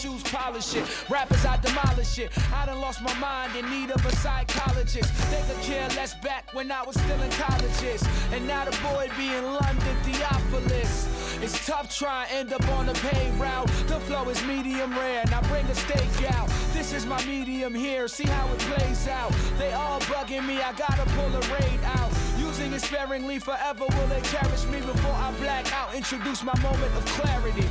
shoes, polish it. Rappers, I demolish it. I done lost my mind in need of a psychologist. They could care less back when I was still in colleges. And now the boy be in London, Theophilus. It's tough trying to end up on the paid route. The flow is medium rare, now bring a steak out. This is my medium here, see how it plays out. They all bugging me, I gotta pull a raid out. Using it sparingly, forever will they cherish me before I black out. Introduce my moment of clarity.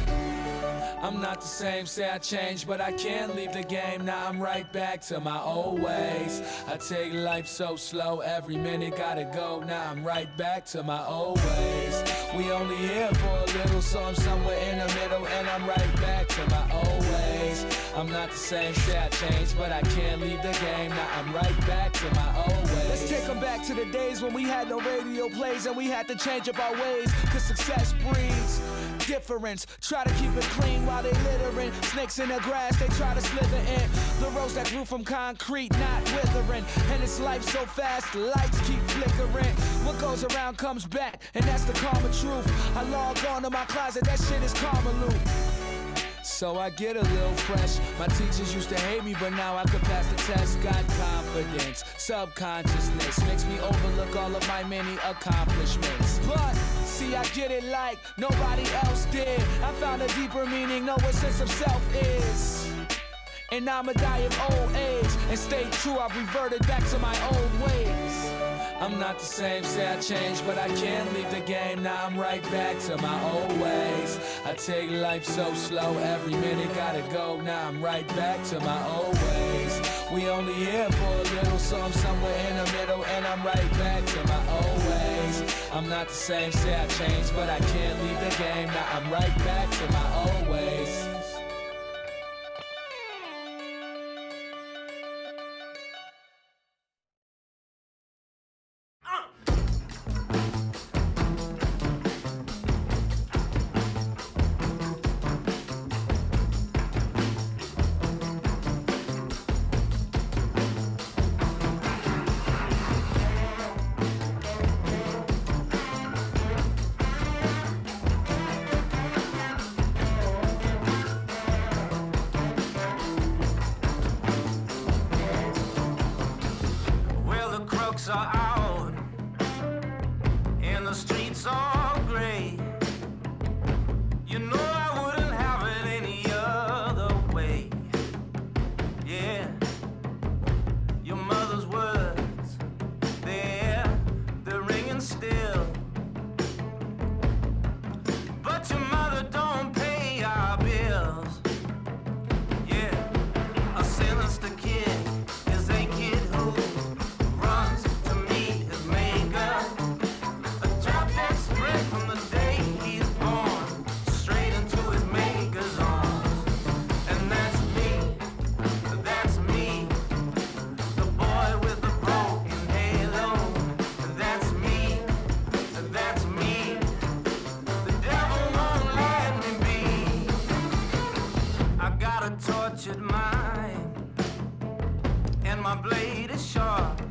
I'm not the same, say I changed, but I can't leave the game. Now I'm right back to my old ways. I take life so slow, every minute gotta go. Now I'm right back to my old ways. We only here for a little, so I'm somewhere in the middle, and I'm right back to my old ways. I'm not the same, say I changed, but I can't leave the game. Now I'm right back to my old ways. Let's take them back to the days when we had no radio plays and we had to change up our ways, cause success breeds difference. Try to keep it clean while they littering. Snakes in the grass, they try to slither in. The rose that grew from concrete, not withering. And it's life so fast, the lights keep flickering. What goes around comes back, and that's the karma truth. I log on to my closet, that shit is karma loop. So I get a little fresh. My teachers used to hate me, but now I could pass the test. Got confidence, subconsciousness makes me overlook all of my many accomplishments. But see, I get it like nobody else did. I found a deeper meaning, know what sense of self is. And I'ma die of old age and stay true. I've reverted back to my old ways. I'm not the same, say I changed, but I can't leave the game. Now I'm right back to my old ways. I take life so slow, every minute gotta go. Now I'm right back to my old ways. We only here for a little, so I'm somewhere in the middle, and I'm right back to my old ways. I'm not the same, say I changed, but I can't leave the game. Now I'm right back to my old ways. Are out and the streets are gray. You know I wouldn't have it any other way. Yeah, your mother's words, they're ringing still. But your mother don't pay our bills. Yeah, a sinister kid is a kid who runs to meet his maker. A drop dead spread from the day he's born, straight into his maker's arms. And that's me, the boy with the broken halo. That's me, the devil won't let me be. I got a tortured mind, and my blade is sharp.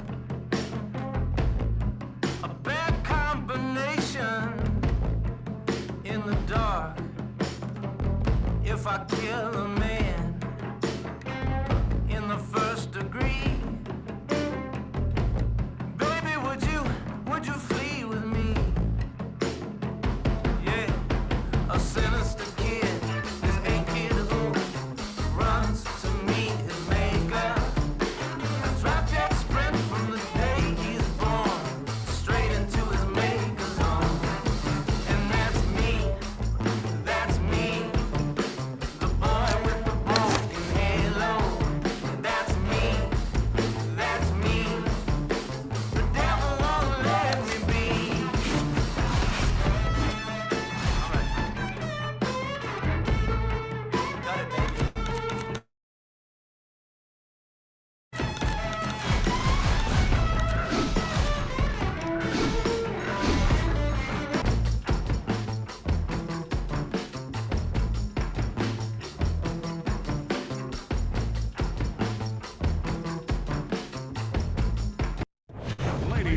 A bad combination in the dark. If I kill a man in the first degree, baby, would you flee with me? Yeah, a sinister kid is a kid who runs to meet his maker. A drop dead sprint from the day he's born, straight into his maker's arms. And that's me, the boy with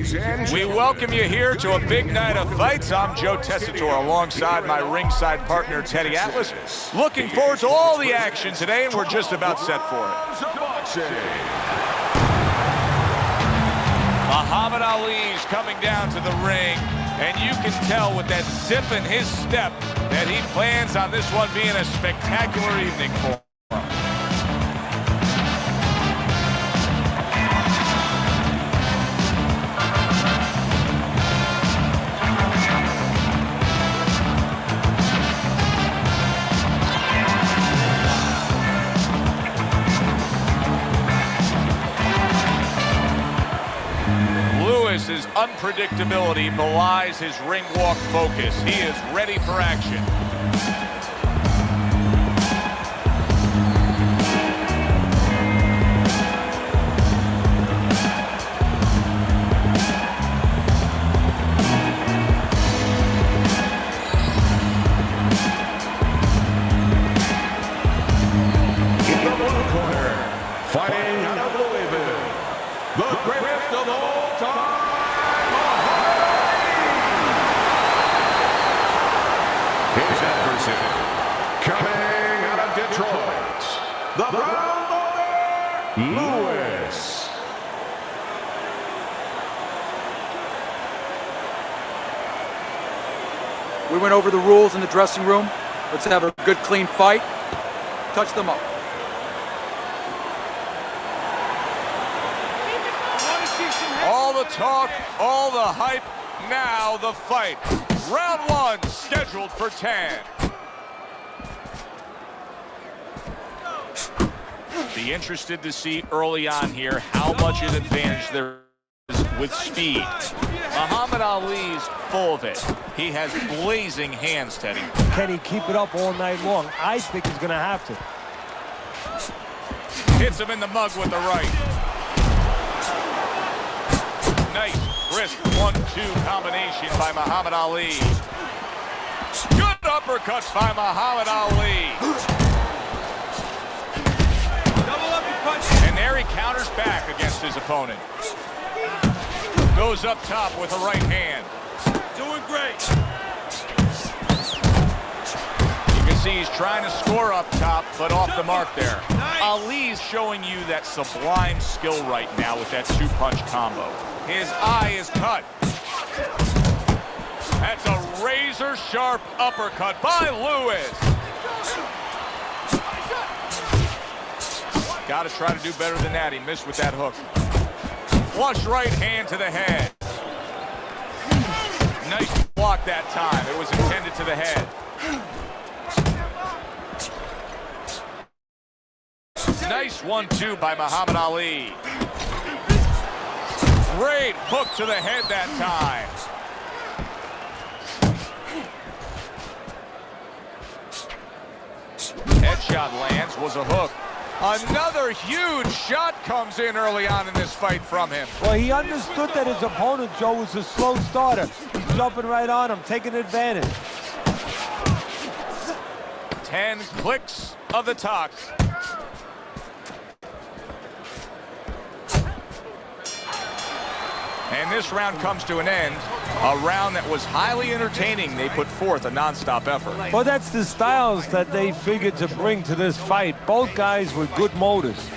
We welcome you here to a big night of fights. I'm Joe Tessitore alongside my ringside partner Teddy Atlas. Looking forward to all the action today, and we're just about set for it. Muhammad Ali's coming down to the ring, and you can tell with that zip in his step that he plans on this one being a spectacular evening for him. His unpredictability belies his ring walk focus. He is ready for action. In the blue corner, fighting out of Louisville, the greatest of all time. His adversary, coming out of Detroit, the Brown Boy, Lewis. We went over the rules in the dressing room. Let's have a good, clean fight. Touch them up. All the talk, all the hype, now the fight. Round one scheduled for 10. Be interested to see early on here how much an advantage there is with speed. Muhammad Ali's full of it. He has blazing hands, Teddy. Can he keep it up all night long? I think he's going to have to. Hits him in the mug with the right. Nice, brisk 1-2 combination by Muhammad Ali. Good uppercut by Muhammad Ali. And there he counters back against his opponent. Goes up top with a right hand. Doing great. You can see he's trying to score up top, but off the mark there. Ali's showing you that sublime skill right now with that two-punch combo. His eye is cut. That's a razor-sharp uppercut by Lewis. Got to try to do better than that. He missed with that hook. Flush right hand to the head. Nice block that time. It was intended to the head. Nice 1-2 by Muhammad Ali. Great hook to the head that time. Headshot lands, was a hook. Another huge shot comes in early on in this fight from him. Well, he understood that his opponent, Joe, was a slow starter. He's jumping right on him, taking advantage. 10 clicks of the talk. And this round comes to an end. A round that was highly entertaining. They put forth a non-stop effort. Well, that's the styles that they figured to bring to this fight. Both guys with good motors.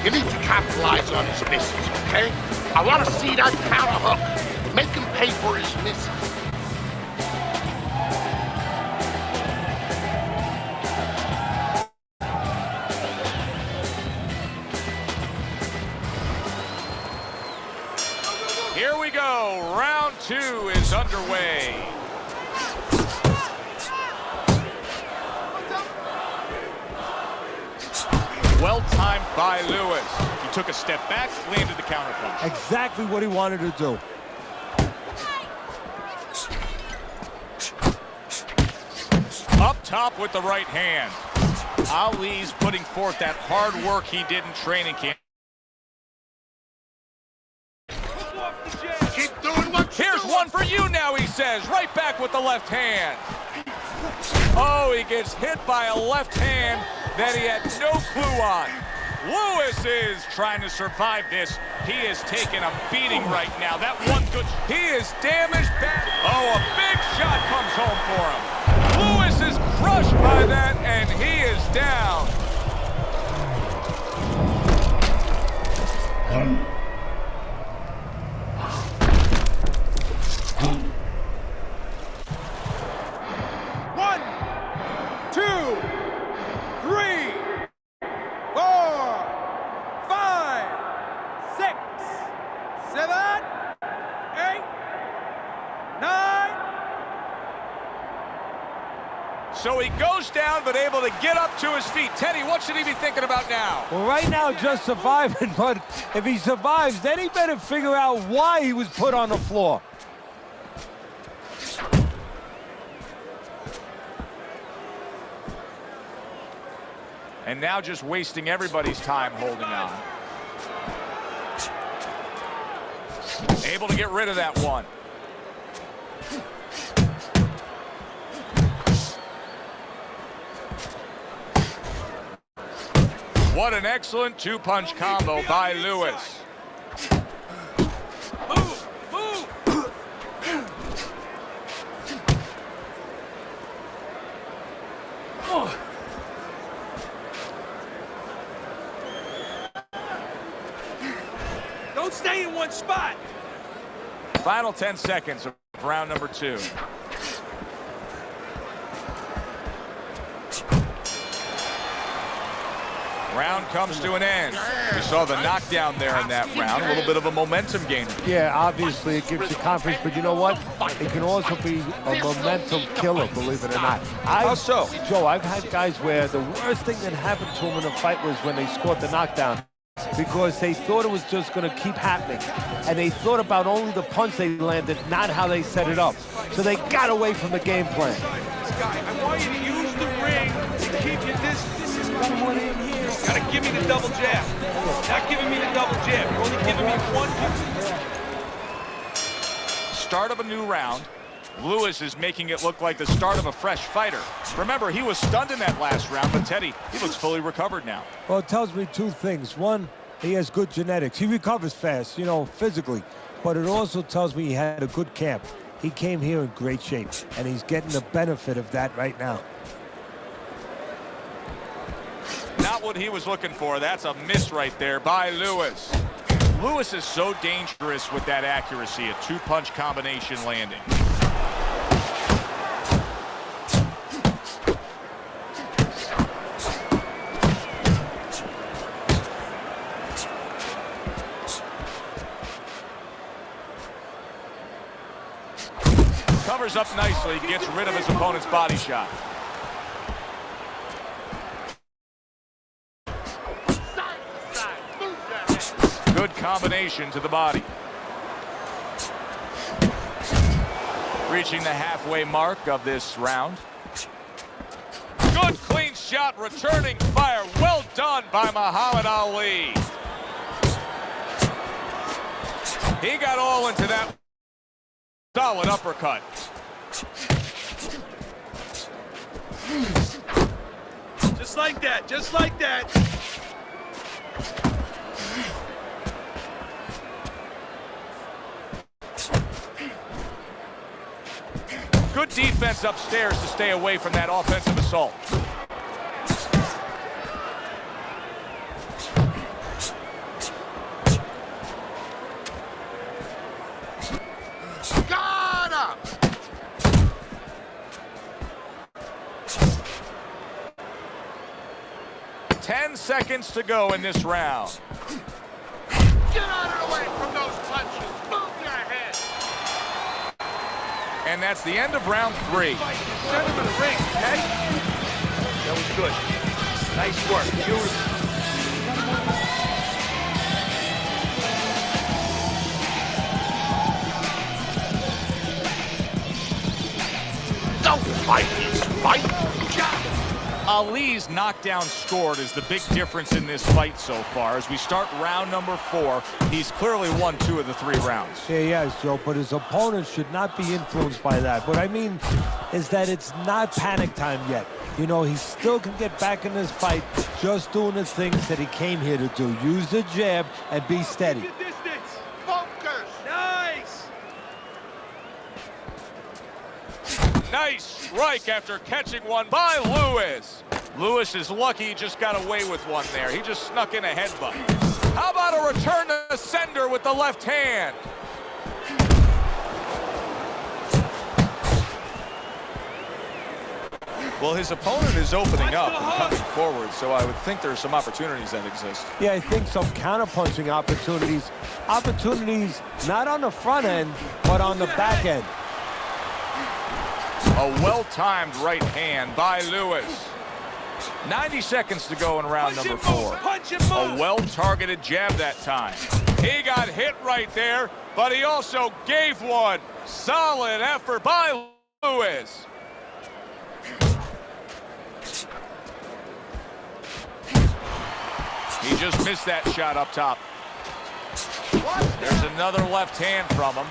You need to capitalize on his misses, okay? I want to see that counter hook. Make him pay for his misses. Here we go. Round two is underway. Well timed by Lewis. He took a step back, landed the counterpunch. Exactly what he wanted to do. Up top with the right hand. Ali's putting forth that hard work he did in training camp. Keep doing what you're Here's doing. one for you now, he says. Right back with the left hand. Oh, he gets hit by a left hand that he had no clue on. Lewis is trying to survive this. He is taking a beating right now. That one good... He is damaged bad. Oh, a big shot comes home for him. Lewis is crushed by that, and he is down. So he goes down, but able to get up to his feet. Teddy, what should he be thinking about now? Well, right now, just surviving, but if he survives, then he better figure out why he was put on the floor. And now just wasting everybody's time holding on. Able to get rid of that one. What an excellent two-punch combo by Lewis. Move, move. Oh. Don't stay in one spot. Final 10 seconds of round number 2. Round comes to an end. We saw the knockdown there in that round. A little bit of a momentum gainer. Yeah, obviously it gives you confidence, but you know what? It can also be a momentum killer, believe it or not. How so? Joe, I've had guys where the worst thing that happened to them in a fight was when they scored the knockdown, because they thought it was just going to keep happening. And they thought about only the punch they landed, not how they set it up. So they got away from the game plan. I want you to use the ring to keep your distance. This is my one in here. Gotta give me the double jab. Not giving me the double jab. You're only giving me one. Start of a new round. Lewis is making it look like the start of a fresh fighter. Remember, he was stunned in that last round, but Teddy, he looks fully recovered now. Well, it tells me two things. One, he has good genetics. He recovers fast, you know, physically. But it also tells me he had a good camp. He came here in great shape, and he's getting the benefit of that right now. Not what he was looking for. That's a miss right there by Lewis. Lewis is so dangerous with that accuracy, a two-punch combination landing. Covers up nicely, gets rid of his opponent's body shot. Good combination to the body. Reaching the halfway mark of this round. Good clean shot, returning fire. Well done by Muhammad Ali. He got all into that solid uppercut. Just like that, just like that. Good defense upstairs to stay away from that offensive assault. Got him! 10 seconds to go in this round. Get out of the way from those punches. Move your head. And that's the end of round 3. Send him in the ring, okay? That was good. Nice work. Beautiful. Don't fight this fight. Ali's knockdown scored is the big difference in this fight so far. As we start round number 4, he's clearly won 2 of the 3 rounds. Yeah, he has, Joe, but his opponent should not be influenced by that. What I mean is that it's not panic time yet. You know, he still can get back in this fight just doing the things that he came here to do. Use the jab and be steady. Distance. Focus. Nice. Nice strike after catching one by Lewis. Lewis is lucky he just got away with one there. He just snuck in a headbutt. How about a return to sender with the left hand? Well, his opponent is opening up and coming forward, so I would think there's some opportunities that exist. Yeah, I think some counterpunching opportunities. Opportunities not on the front end, but on the back end. A well-timed right hand by Lewis. 90 seconds to go in round number 4. A well-targeted jab that time. He got hit right there, but he also gave one. Solid effort by Lewis. He just missed that shot up top. There's another left hand from him.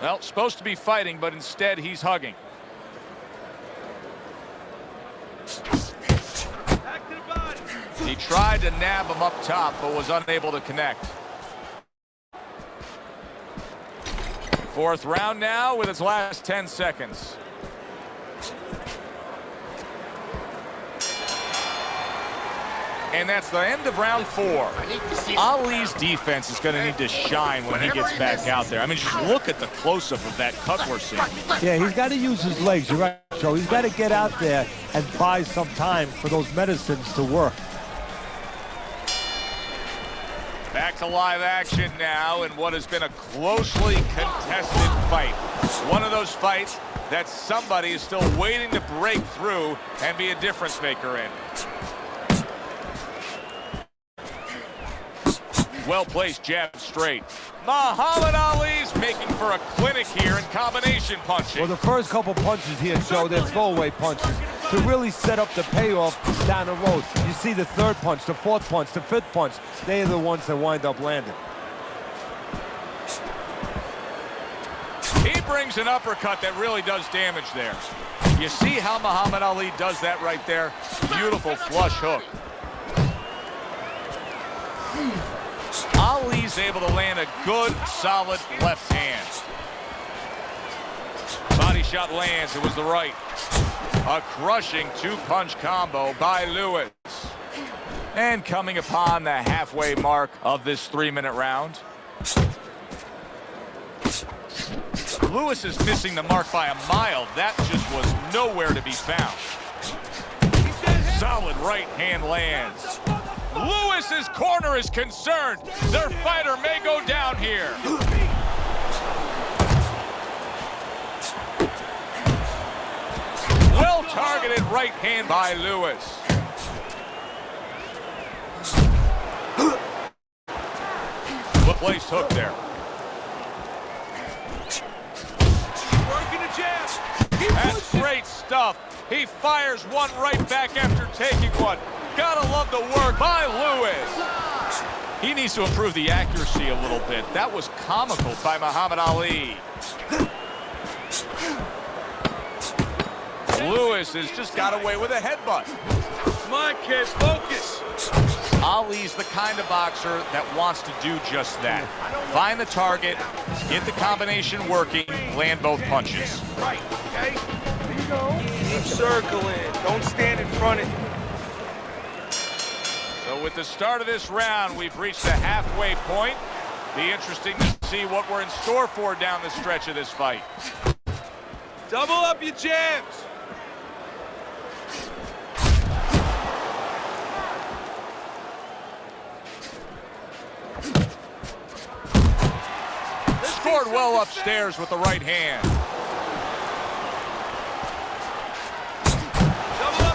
Well, supposed to be fighting, but instead he's hugging. He tried to nab him up top, but was unable to connect. 4th round now with its last 10 seconds. And that's the end of round 4. Ali's defense is going to need to shine when he gets back out there. I mean, just look at the close-up of that cut we're seeing. Yeah, he's got to use his legs. You're right, Joe. He's got to get out there and buy some time for those medicines to work. Back to live action now in what has been a closely contested fight. One of those fights that somebody is still waiting to break through and be a difference maker in. Well-placed jab straight. Muhammad Ali's making for a clinic here in combination punching. Well, the first couple punches here, Joe, they're throwaway punches to really set up the payoff down the road. You see the 3rd punch, the 4th punch, the 5th punch. They are the ones that wind up landing. He brings an uppercut that really does damage there. You see how Muhammad Ali does that right there? Beautiful flush hook. Ali's able to land a good, solid left hand. Body shot lands. It was the right. A crushing 2-punch combo by Lewis. And coming upon the halfway mark of this 3-minute round. Lewis is missing the mark by a mile. That just was nowhere to be found. Solid right hand lands. Lewis's corner is concerned. Their fighter may go down here. Well-targeted right hand by Lewis. Well-placed hook there. Working the jab. That's great stuff. He fires one right back after taking one. Gotta love the work by Lewis. He needs to improve the accuracy a little bit. That was comical by Muhammad Ali. Lewis has just got away with a headbutt. Come on, kid, focus. Ali's the kind of boxer that wants to do just that. Find the target, get the combination working, land both punches. Right, okay? There you go. Keep circling. Don't stand in front of him. So with the start of this round, we've reached the halfway point. Be interesting to see what we're in store for down the stretch of this fight. Double up your jabs. Scored well upstairs with the right hand. Double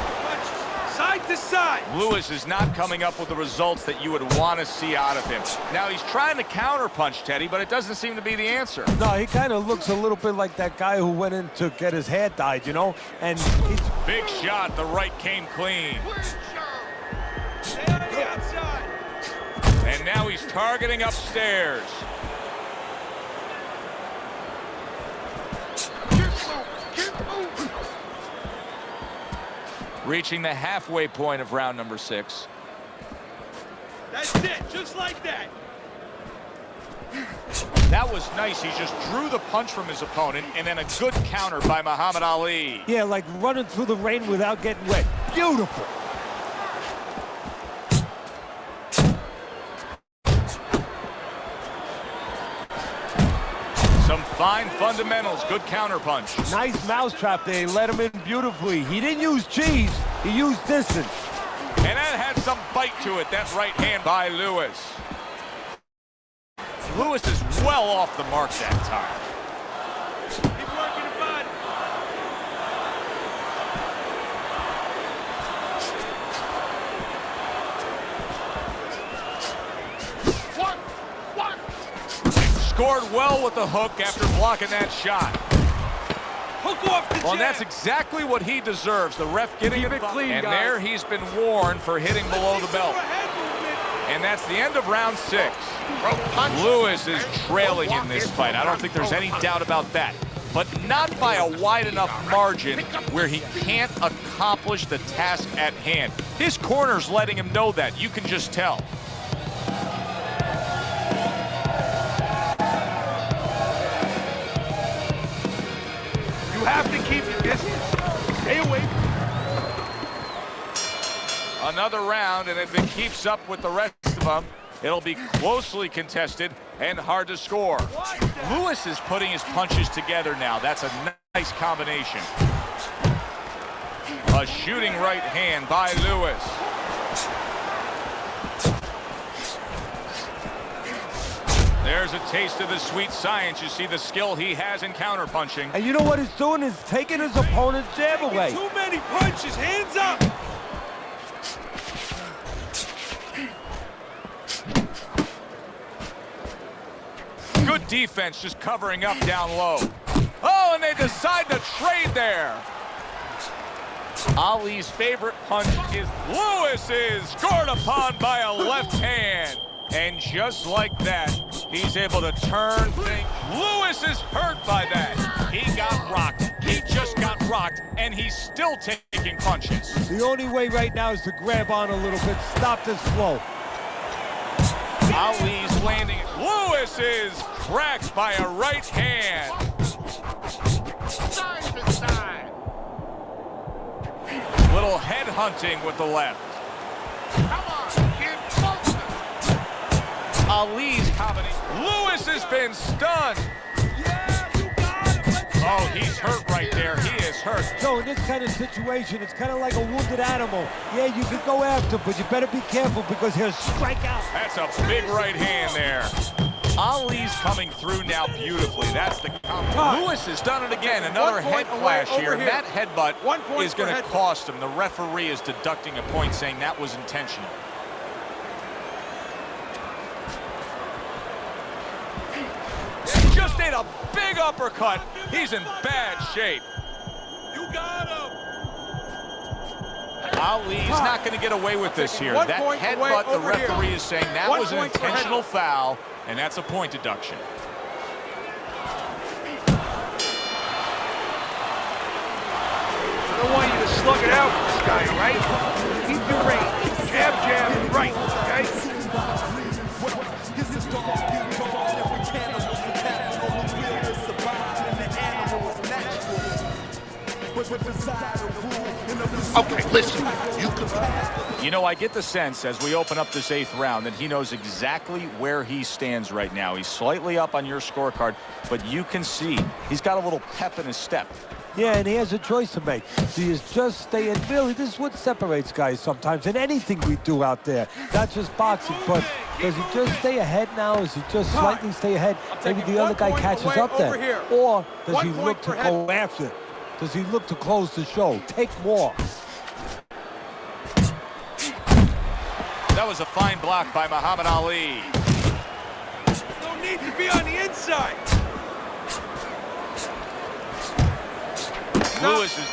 side. Lewis is not coming up with the results that you would want to see out of him. Now, he's trying to counterpunch, Teddy, but it doesn't seem to be the answer. No, he kind of looks a little bit like that guy who went in to get his hair dyed, you know? And he's... Big shot. The right came clean. Stay on the outside. And now he's targeting upstairs. Reaching the halfway point of round number 6. That's it, just like that. That was nice. He just drew the punch from his opponent, and then a good counter by Muhammad Ali. Yeah, like running through the rain without getting wet. Beautiful. Some fine fundamentals. Good counter punch. Nice mousetrap there. He let him in beautifully. He didn't use cheese. He used distance. And that had some bite to it. That right hand by Lewis. Lewis is well off the mark that time. Keep working it, bud. What? Scored well with the hook after blocking that shot. Hook off the Well, jab. that's exactly what he deserves. The ref getting Keep it clean, and guys. there he's been warned for hitting below the belt. Overhead movement. And that's the end of round 6. Bro, punch. Lewis is trailing in this fight. I don't think there's any doubt about that. But not by a wide enough margin where he can't accomplish the task at hand. His corner's letting him know that. You can just tell. You have to keep your distance. Stay away. Another round, and if it keeps up with the rest of them, it'll be closely contested and hard to score. Lewis is putting his punches together now. That's a nice combination. A shooting right hand by Lewis. There's a taste of the sweet science. You see the skill he has in counterpunching. And you know what he's doing is taking his opponent's jab away. Too many punches. Hands up. Good defense, just covering up down low. Oh, and they decide to trade there. Ali's favorite punch is Lewis's, scored upon by a left hand. And just like that, he's able to turn things. Lewis is hurt by that. He got rocked. He just got rocked, and he's still taking punches. The only way right now is to grab on a little bit, stop this flow. Ali's landing. Lewis is cracked by a right hand. Side to side. Little head hunting with the left. Come on, get closer. Ali's combination. Lewis has been stunned. Yeah, you got him. Let's Oh, he's hurt right there. He is hurt. So in this kind of situation, it's kind of like a wounded animal. Yeah, you can go after, but you better be careful because he'll strike out. That's a big right hand there. Ali's coming through now beautifully. That's the combo. Lewis has done it again. Another 1 head point clash away, here. over And here. that headbutt 1 point is going for to headbutt. cost him. The referee is deducting a point saying that was intentional. He just ate a big uppercut. He's in bad shape. You got him. Ali's not going to get away with this here. 1 That point away headbutt, the over here. referee is saying that 1 was an point for intentional headbutt. foul, and that's a point deduction. I don't want you to slug it out with this guy, all right? Keep your range. Jab, jab, right, okay? Okay, listen. You can. You know, I get the sense as we open up this 8th round that he knows exactly where he stands right now. He's slightly up on your scorecard, but you can see he's got a little pep in his step. Yeah, and he has a choice to make. Do you just stay in? Really, this is what separates guys sometimes in anything we do out there. Not just boxing, but does he just stay ahead now? Does he just slightly stay ahead? Maybe taking the other 1 guy point catches away up over there. here. Or does 1 he point look to for go after it? Does he look to close the show? Take more. That was a fine block by Muhammad Ali. No need to be on the inside. Lewis is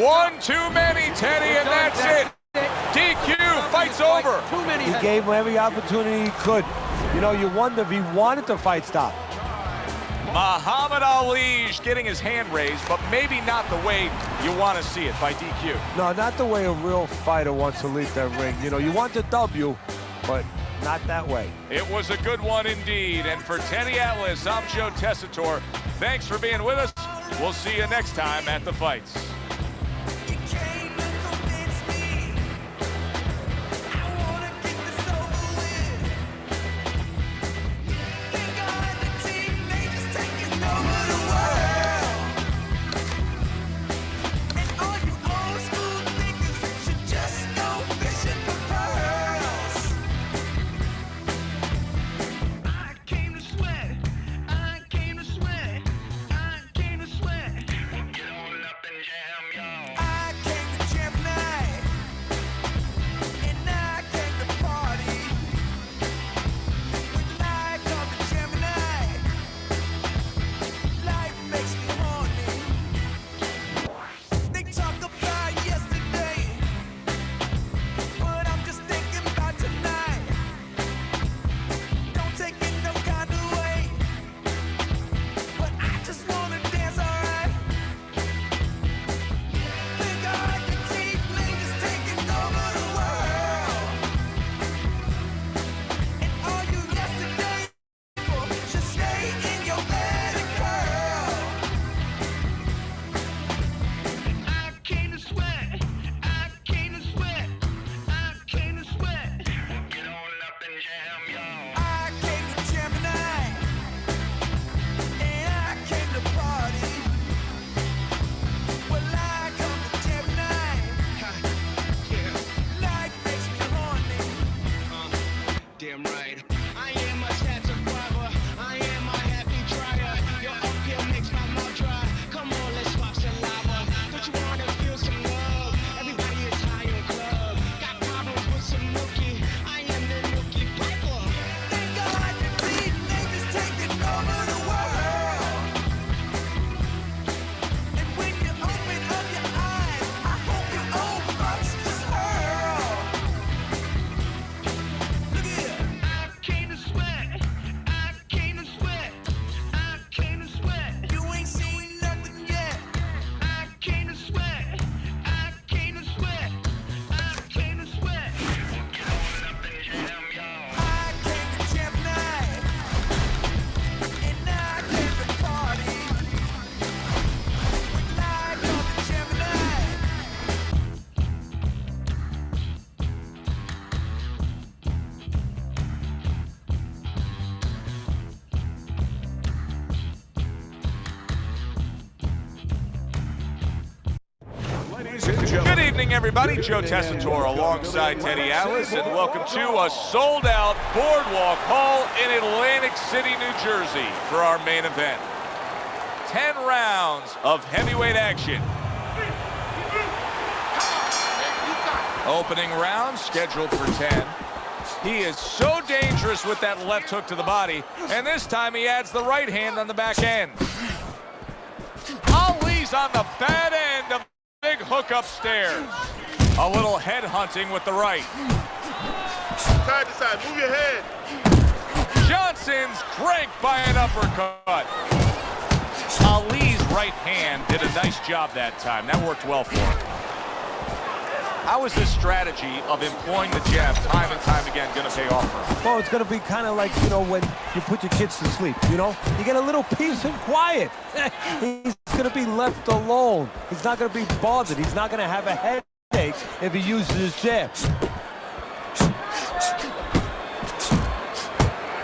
one too many, Teddy, and that's it. DQ, fight's over. He gave him every opportunity he could. You know, you wonder if he wanted the fight stop. Muhammad Ali getting his hand raised, but maybe not the way you want to see it by DQ. No, not the way a real fighter wants to leave that ring. You know, you want the W, but not that way. It was a good one indeed. And for Teddy Atlas, I'm Joe Tessitore. Thanks for being with us. We'll see you next time at the fights. Good evening, everybody. Joe Tessitore alongside Teddy Atlas, and welcome to a sold-out Boardwalk Hall in Atlantic City, New Jersey for our main event. 10 rounds of heavyweight action. Opening round scheduled for 10. He is so dangerous with that left hook to the body, and this time he adds the right hand on the back end. Ali's on the bad end of big hook upstairs. A little head hunting with the right. Side to side, move your head. Johnson's cranked by an uppercut. Ali's right hand did a nice job that time. That worked well for him. How is this strategy of employing the jab time and time again going to pay off for him? Well, it's going to be kind of like, you know, when you put your kids to sleep, you know? You get a little peace and quiet. He's going to be left alone. He's not going to be bothered. He's not going to have a headache if he uses his jab.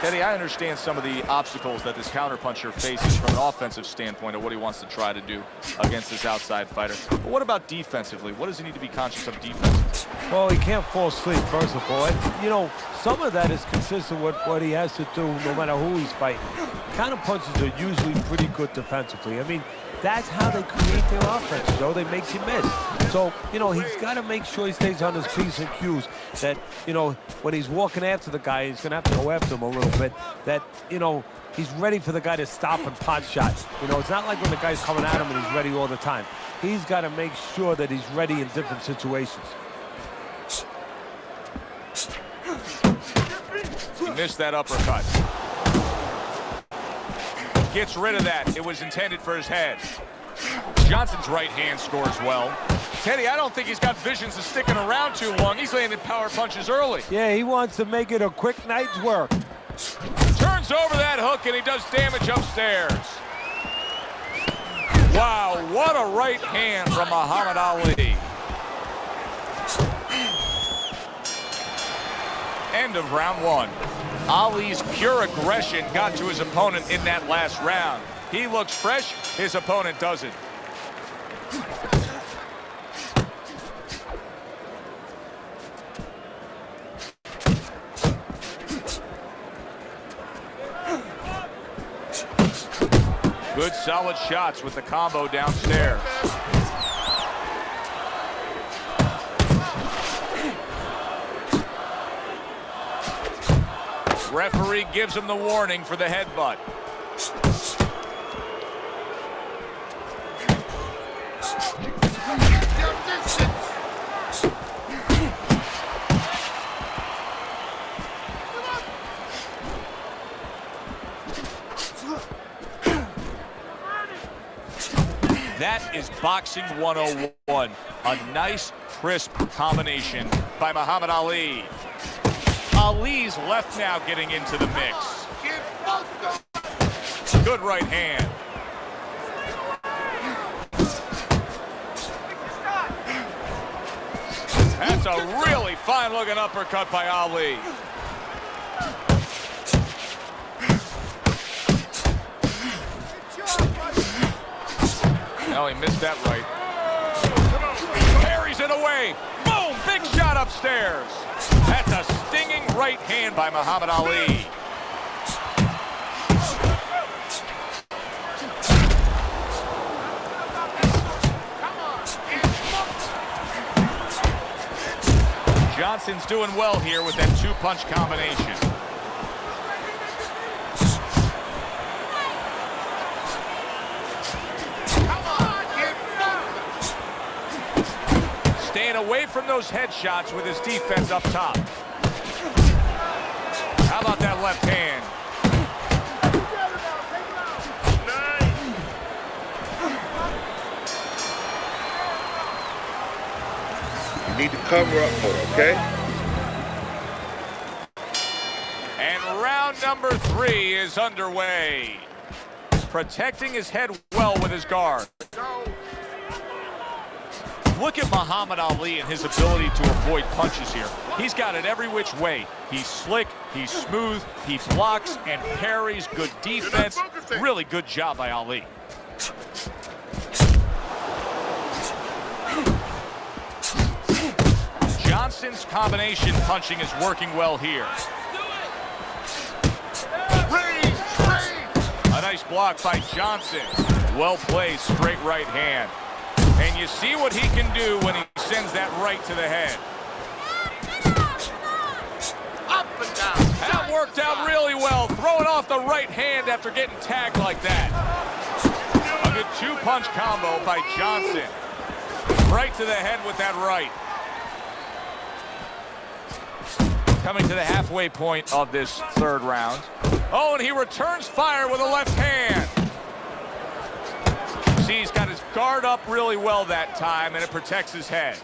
Teddy, I understand some of the obstacles that this counterpuncher faces from an offensive standpoint of what he wants to try to do against this outside fighter. But what about defensively? What does he need to be conscious of defensively? Well, he can't fall asleep, first of all. And, you know, some of that is consistent with what he has to do no matter who he's fighting. Counter punches are usually pretty good defensively. I mean, that's how they create their offense, though. They make you miss. So, you know, he's got to make sure he stays on his P's and Q's. That, you know, when he's walking after the guy, he's going to have to go after him a little bit. That, you know, he's ready for the guy to stop and pot shots. You know, it's not like when the guy's coming at him and he's ready all the time. He's got to make sure that he's ready in different situations. He missed that uppercut. Gets rid of that. It was intended for his head. Johnson's right hand scores well. Teddy, I don't think he's got visions of sticking around too long. He's landing power punches early. Yeah, he wants to make it a quick night's work. Turns over that hook and he does damage upstairs. Wow, what a right hand from Muhammad Ali. End of round one. Ali's pure aggression got to his opponent in that last round. He looks fresh, his opponent doesn't. Good solid shots with the combo downstairs. Referee gives him the warning for the headbutt. That is boxing 101. A nice, crisp combination by Muhammad Ali. Ali's left now getting into the mix. Good right hand. That's a really fine-looking uppercut by Ali. No, he missed that right. Parries it away. Boom! Big shot upstairs. That's a stinging right hand by Muhammad Ali. Johnson's doing well here with that two-punch combination. Staying away from those headshots with his defense up top. How about that left hand? You need to cover up more, okay? And round number 3 is underway. Protecting his head well with his guard. Look at Muhammad Ali and his ability to avoid punches here. He's got it every which way. He's slick, he's smooth, he blocks and parries. Good defense. Really good job by Ali. Johnson's combination punching is working well here. A nice block by Johnson. Well played, straight right hand. And you see what he can do when he sends that right to the head. Up and down. That worked out really well. Throwing off the right hand after getting tagged like that. A good two-punch combo by Johnson. Right to the head with that right. Coming to the halfway point of this third round. Oh, and he returns fire with a left hand. See, he's got his guard up really well that time, and it protects his head.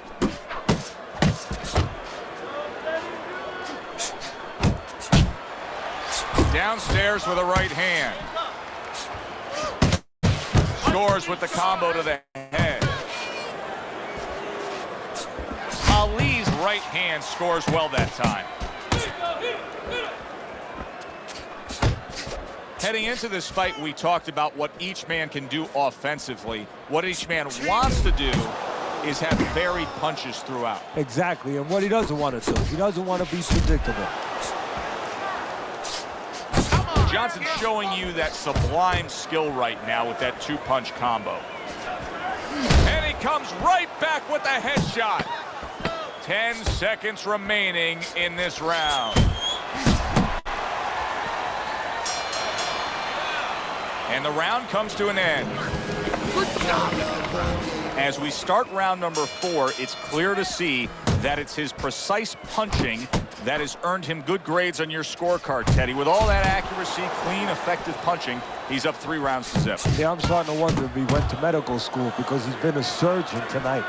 Downstairs with a right hand. Scores with the combo to the head. Ali's right hand scores well that time. Heading into this fight, we talked about what each man can do offensively. What each man wants to do is have varied punches throughout. Exactly, and what he doesn't want to do. He doesn't want to be predictable. Johnson's showing you that sublime skill right now with that two-punch combo. And he comes right back with a headshot. 10 seconds remaining in this round. And the round comes to an end. Good job. As we start round number 4, it's clear to see that it's his precise punching that has earned him good grades on your scorecard, Teddy. With all that accuracy, clean, effective punching, he's up 3 rounds to 0. Yeah, I'm starting to wonder if he went to medical school because he's been a surgeon tonight.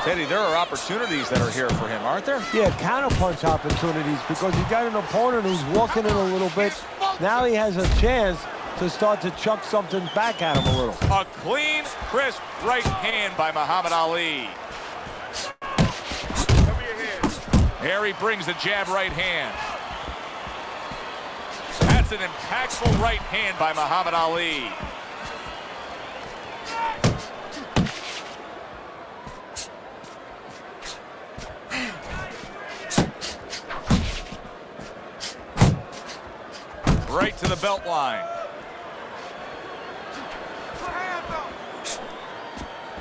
Teddy, there are opportunities that are here for him, aren't there? Yeah, counterpunch opportunities because he got an opponent who's walking in a little bit. Now he has a chance to start to chuck something back at him a little. A clean, crisp right hand by Muhammad Ali. Here he brings the jab right hand. That's an impactful right hand by Muhammad Ali. Right to the belt line.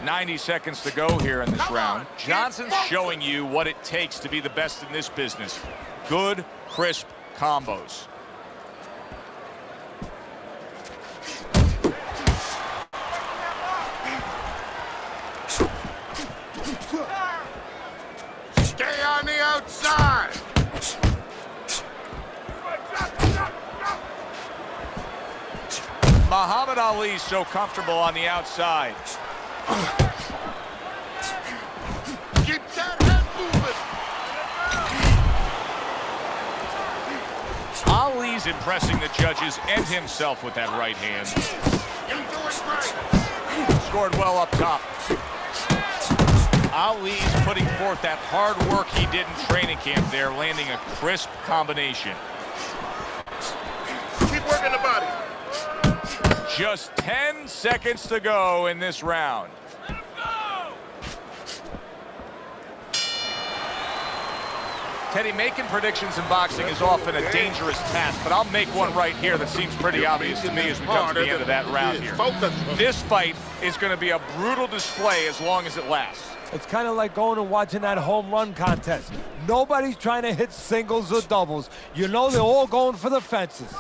90 seconds to go here in this round. Johnson's showing you what it takes to be the best in this business. Good, crisp combos. Stay on the outside. Muhammad Ali's so comfortable on the outside. Keep that head moving. Ali's impressing the judges and himself with that right hand. You're doing great. Scored well up top. Ali's putting forth that hard work he did in training camp there, landing a crisp combination. Keep working the body. Just 10 seconds to go in this round. Teddy, making predictions in boxing is often a dangerous task, but I'll make one right here that seems pretty obvious to me as we come to the end of that round here. This fight is going to be a brutal display as long as it lasts. It's kind of like going and watching that home run contest. Nobody's trying to hit singles or doubles. You know they're all going for the fences.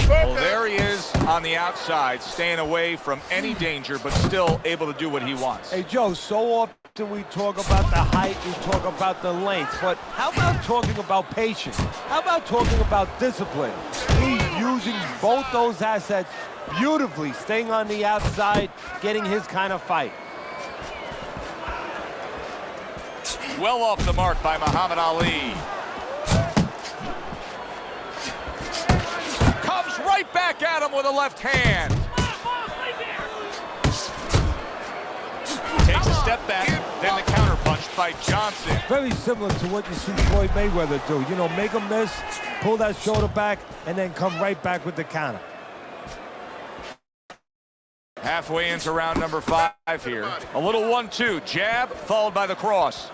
Well, there he is on the outside, staying away from any danger, but still able to do what he wants. Hey, Joe, so often we talk about the height, we talk about the length, but how about talking about patience? How about talking about discipline? He's using both those assets beautifully, staying on the outside, getting his kind of fight. Well off the mark by Muhammad Ali. Comes right back at him with a left hand. Takes a step back, then the counter punch by Johnson. Very similar to what you see Floyd Mayweather do. You know, make him miss, pull that shoulder back, and then come right back with the counter. Halfway into round number 5 here. A little 1-2, jab followed by the cross.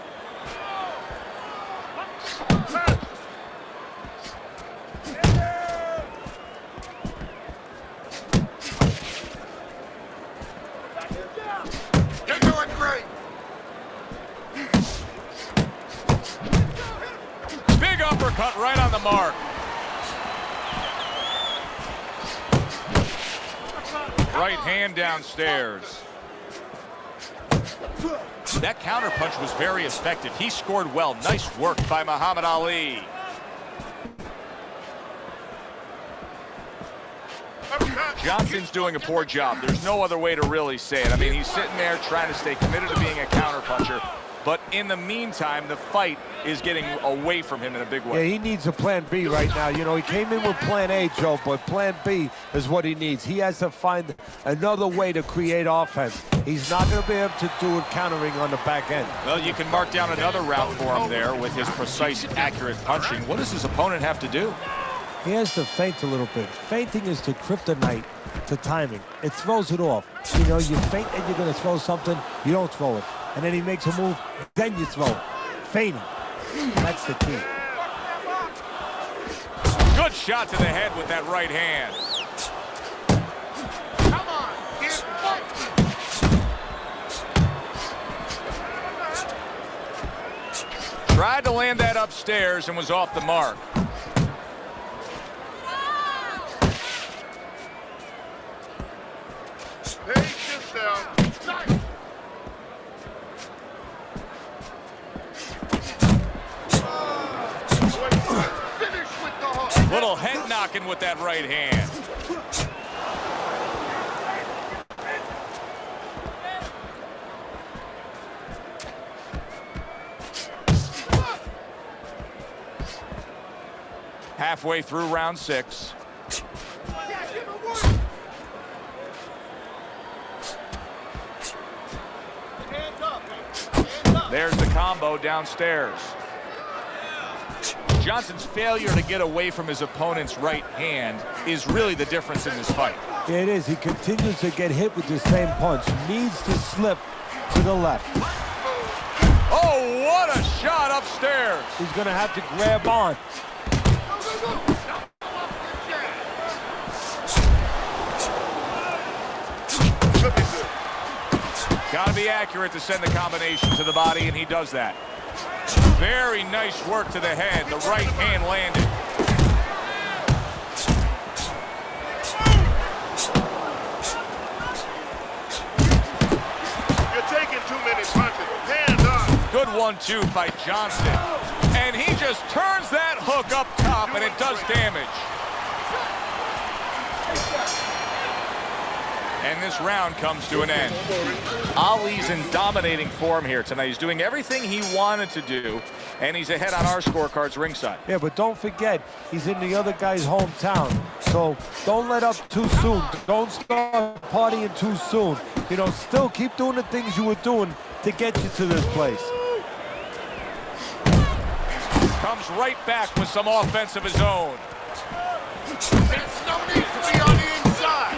You're doing great. Big uppercut right on the mark. Right hand downstairs. That counter punch was very effective. He scored well. Nice work by Muhammad Ali. Johnson's doing a poor job. There's no other way to really say it. I mean, he's sitting there trying to stay committed to being a counter puncher. But in the meantime, the fight is getting away from him in a big way. Yeah, he needs a plan B right now. You know, he came in with plan A, Joe, but plan B is what he needs. He has to find another way to create offense. He's not going to be able to do it countering on the back end. Well, you can mark down another round for him there with his precise, accurate punching. What does his opponent have to do? He has to feint a little bit. Feinting is the kryptonite to timing. It throws it off. You know, you feint and you're going to throw something, you don't throw it. And then he makes a move, then you throw it. Feinting. That's the key. Good shot to the head with that right hand. Come on, get fucked. Tried to land that upstairs and was off the mark. Pace yourself. Nice. Finish with the hook. Little head knocking with that right hand. Halfway through round 6. There's the combo downstairs. Johnson's failure to get away from his opponent's right hand is really the difference in this fight. Yeah, it is. He continues to get hit with the same punch. Needs to slip to the left. Oh, what a shot upstairs. He's going to have to grab on. Got to be accurate to send the combination to the body, and he does that. Very nice work to the head. The right hand landed. You're taking too many punches. Hands up. Good 1-2 by Johnson. And he just turns that hook up top, and it does damage. And this round comes to an end. Ali's in dominating form here tonight. He's doing everything he wanted to do, and he's ahead on our scorecards ringside. Yeah, but don't forget, he's in the other guy's hometown. So don't let up too soon. Don't start partying too soon. You know, still keep doing the things you were doing to get you to this place. Comes right back with some offense of his own. There's no need to be on the inside.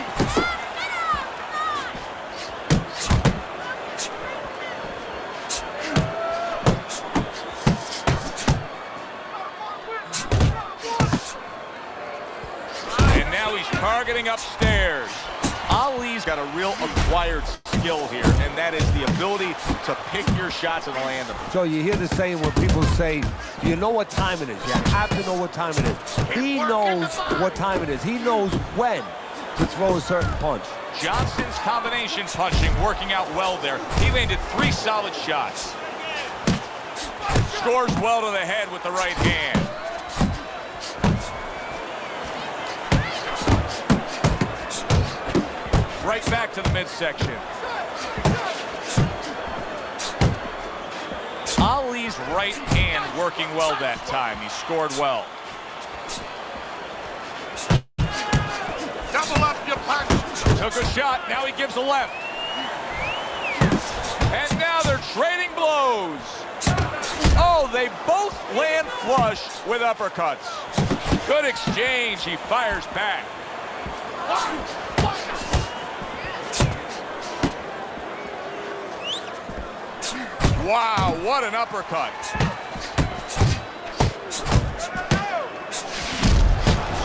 Targeting upstairs. Ali's got a real acquired skill here, and that is the ability to pick your shots and land them. So you hear the saying where people say, you know what time it is. You have to know what time it is. He knows what time it is. He knows when to throw a certain punch. Johnson's combination punching working out well there. He landed 3 solid shots. Scores well to the head with the right hand. Right back to the midsection. Ali's right hand working well that time. He scored well. Double up your punch. Took a shot. Now he gives a left. And now they're trading blows. Oh, they both land flush with uppercuts. Good exchange. He fires back. Wow, what an uppercut.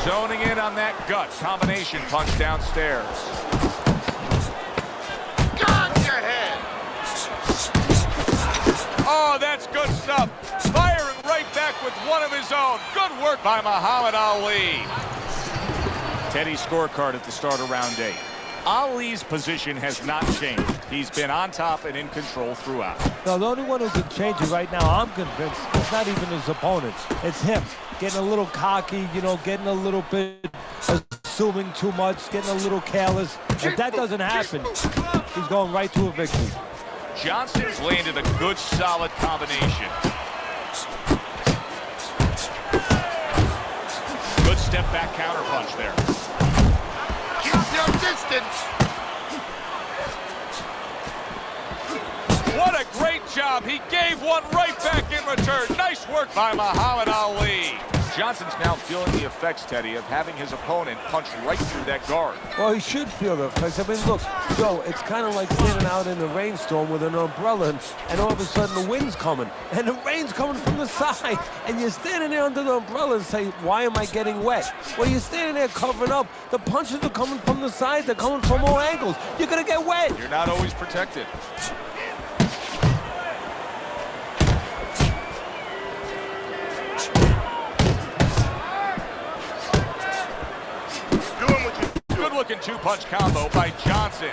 Zoning in on that gut. Combination punch downstairs. Got your head. Oh, that's good stuff. Firing right back with one of his own. Good work by Muhammad Ali. Teddy's scorecard at the start of round 8. Ali's position has not changed. He's been on top and in control throughout. No, the only one who can change it right now, I'm convinced, it's not even his opponent. It's him. Getting a little cocky, you know, getting a little bit assuming too much, getting a little careless. If that doesn't happen, he's going right to a victory. Johnson's landed a good, solid combination. Good step back counter punch there. Keep your distance. What a great job. He gave one right back in return. Nice Nice work by Muhammad Ali. Johnson's now feeling the effects, Teddy, of having his opponent punch right through that guard. Well, he should feel the effects. I mean, look, Joe, it's kind of like standing out in a rainstorm with an umbrella, and all of a sudden the wind's coming, and the rain's coming from the side, and you're standing there under the umbrella and say, why am I getting wet? Well, you're standing there covering up. The punches are coming from the side. They're coming from all angles. You're going to get wet. You're not always protected. Good-looking two-punch combo by Johnson.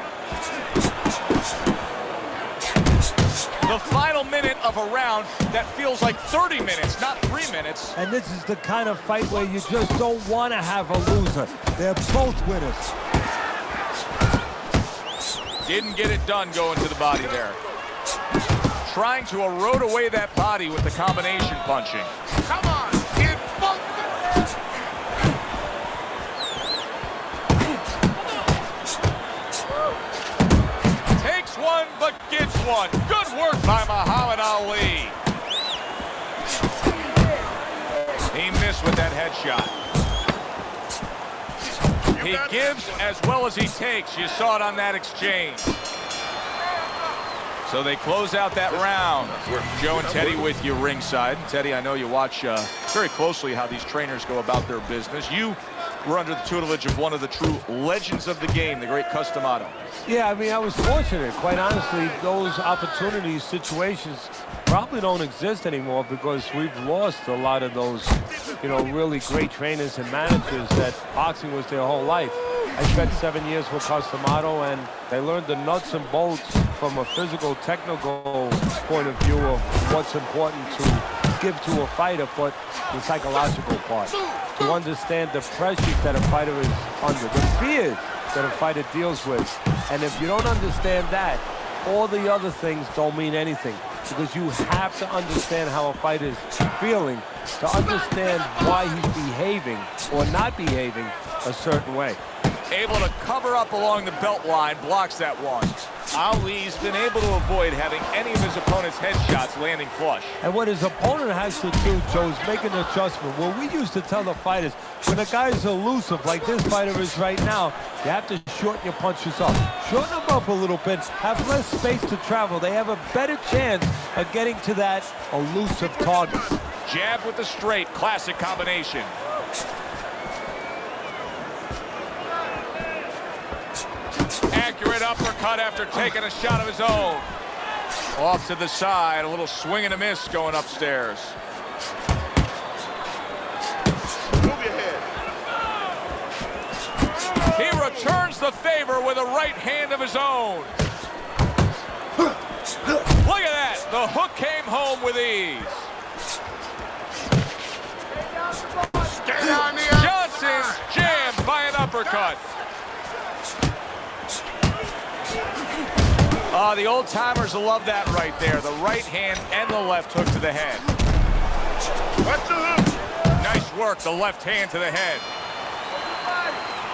The final minute of a round that feels like 30 minutes, not 3 minutes. And this is the kind of fight where you just don't want to have a loser. They're both winners. Didn't get it done going to the body there. Trying to erode away that body with the combination punching. Come on, kid. Takes one, but gets one. Good work by Muhammad Ali. He missed with that headshot. He gives as well as he takes. You saw it on that exchange. So they close out that round. Joe and Teddy with you ringside. Teddy, I know you watch very closely how these trainers go about their business. You were under the tutelage of one of the true legends of the game, the great Customato. Yeah, I mean, I was fortunate. Quite honestly, those opportunities, situations probably don't exist anymore because we've lost a lot of those, you know, really great trainers and managers that boxing was their whole life. I spent 7 years with Customato, and they learned the nuts and bolts from a physical, technical point of view of what's important to give to a fighter, but the psychological part, to understand the pressures that a fighter is under, the fears that a fighter deals with. And if you don't understand that, all the other things don't mean anything, because you have to understand how a fighter is feeling to understand why he's behaving or not behaving a certain way. Able to cover up along the belt line, blocks that one. Ali's been able to avoid having any of his opponent's headshots landing flush. And what his opponent has to do, Joe, is make an adjustment. Well, we used to tell the fighters, when a guy's elusive like this fighter is right now, you have to shorten your punches up. Shorten them up a little bit, have less space to travel. They have a better chance of getting to that elusive target. Jab with the straight, classic combination. Accurate uppercut after taking a shot of his own. Off to the side, a little swing and a miss going upstairs. Move your head. He returns the favor with a right hand of his own. Look at that, the hook came home with ease. Johnson's jammed by an uppercut. The old-timers will love that right there. The right hand and the left hook to the head. Watch the hook. Nice work, the left hand to the head.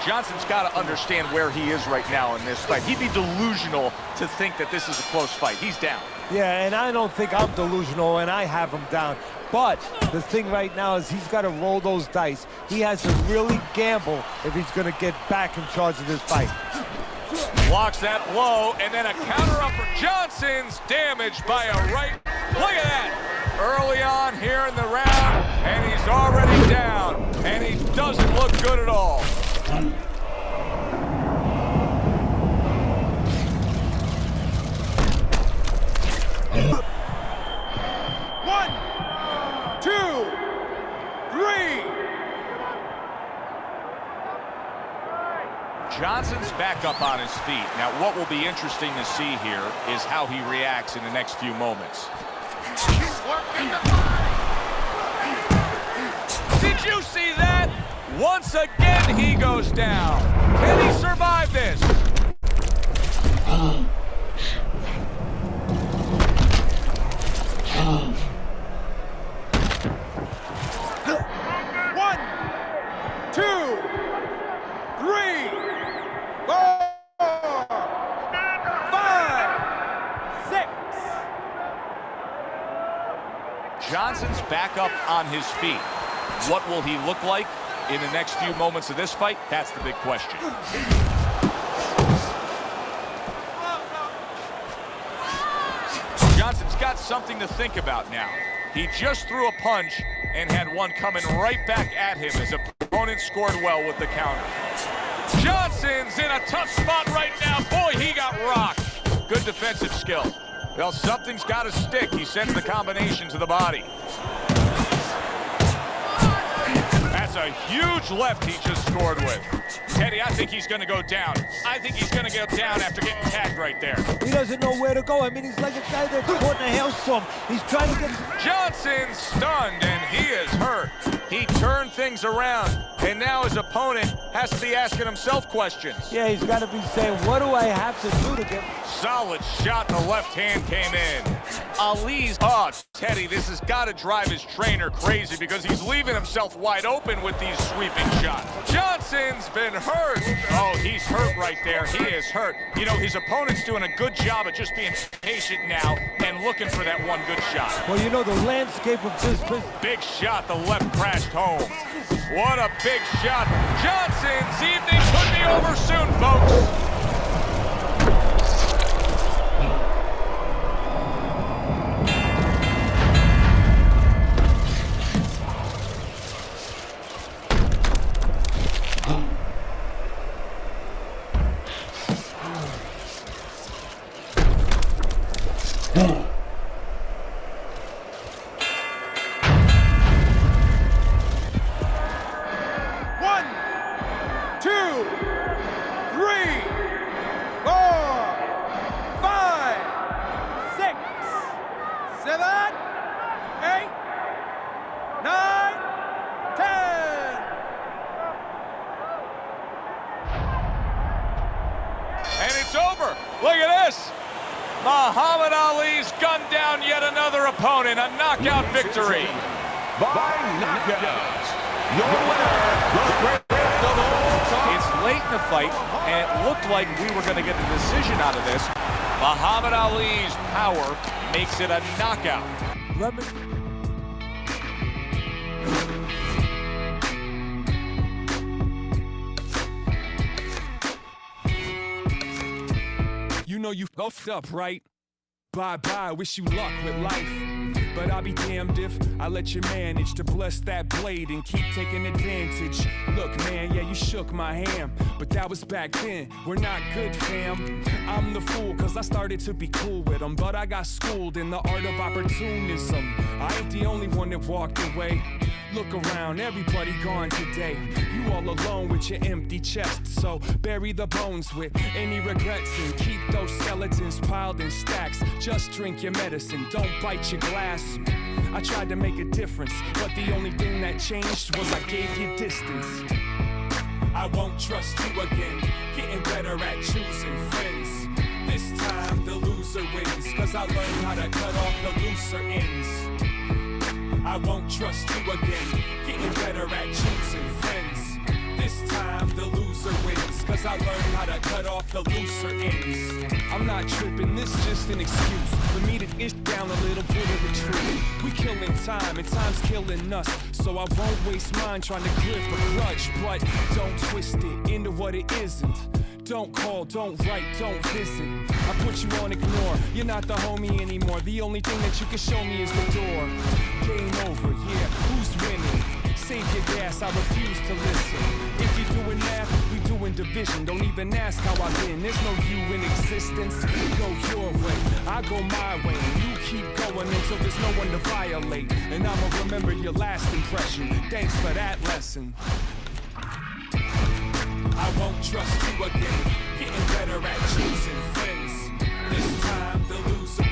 Johnson's got to understand where he is right now in this fight. He'd be delusional to think that this is a close fight. He's down. Yeah, and I don't think I'm delusional, and I have him down. But the thing right now is he's got to roll those dice. He has to really gamble if he's going to get back in charge of this fight. Blocks that blow, and then a counter upper. Johnson's damaged by a right. Look at that. Early on here in the round, and he's already down. And he doesn't look good at all. One, two, three. Johnson's back up on his feet. Now, what will be interesting to see here is how he reacts in the next few moments. Did you see that? Once again, he goes down. Can he survive this? One, two, three, 4, 5, 6. Johnson's back up on his feet. What will he look like in the next few moments of this fight? That's the big question. Johnson's got something to think about now. He just threw a punch and had one coming right back at him as opponent scored well with the counter. Johnson's in a tough spot right now. Boy, he got rocked. Good defensive skill. Well, something's got to stick. He sends the combination to the body. That's a huge left he just scored with. Teddy, I think he's going to go down. I think he's going to go down after getting tagged right there. He doesn't know where to go. I mean, he's like a guy that's caught in a hailstorm. He's trying to get... Johnson stunned, and he is hurt. He turned things around, and now his opponent has to be asking himself questions. Yeah, he's got to be saying, what do I have to do to get... Solid shot, the left hand came in. Ali's, oh, Teddy, this has got to drive his trainer crazy because he's leaving himself wide open with these sweeping shots. Johnson's been hurt. Oh, he's hurt right there. He is hurt. You know, his opponent's doing a good job of just being patient now and looking for that one good shot. Well, you know, the landscape of this... Big shot, the left crashed home. What a big shot. Johnson's evening could be over soon, folks. Look at this. Muhammad Ali's gunned down yet another opponent. A knockout victory. By knockout. Your winner, the greatest of all time. It's late in the fight, and it looked like we were going to get a decision out of this. Muhammad Ali's power makes it a knockout. You know you fucked up, right? Bye-bye, wish you luck with life. But I'll be damned if I let you manage to bless that blade and keep taking advantage. Look, man, yeah, you shook my hand, but that was back then. We're not good, fam. I'm the fool, cause I started to be cool with them, but I got schooled in the art of opportunism. I ain't the only one that walked away. Look around, everybody gone today. You all alone with your empty chest, so bury the bones with any regrets and keep those skeletons piled in stacks. Just drink your medicine, don't bite your glass. I tried to make a difference, but the only thing that changed was I gave you distance. I won't trust you again, getting better at choosing friends. This time the loser wins, cause I learned how to cut off the looser ends. I won't trust you again, getting better at choosing friends. This time the loser wins, cause I learned how to cut off the looser ends. I'm not tripping, this just an excuse for me to ish down a little bit of the truth. We killing time and time's killing us, so I won't waste mine trying to grip a grudge. But don't twist it into what it isn't. Don't call, don't write, don't visit. I put you on ignore, you're not the homie anymore. The only thing that you can show me is the door. Game over, yeah, who's winning? Save your gas, I refuse to listen. If you're doing math, we doing division. Don't even ask how I've been, there's no you in existence. Go your way, I go my way. You keep going until there's no one to violate. And I'ma remember your last impression. Thanks for that lesson. I won't trust you again, getting better at choosing friends. This time the loser.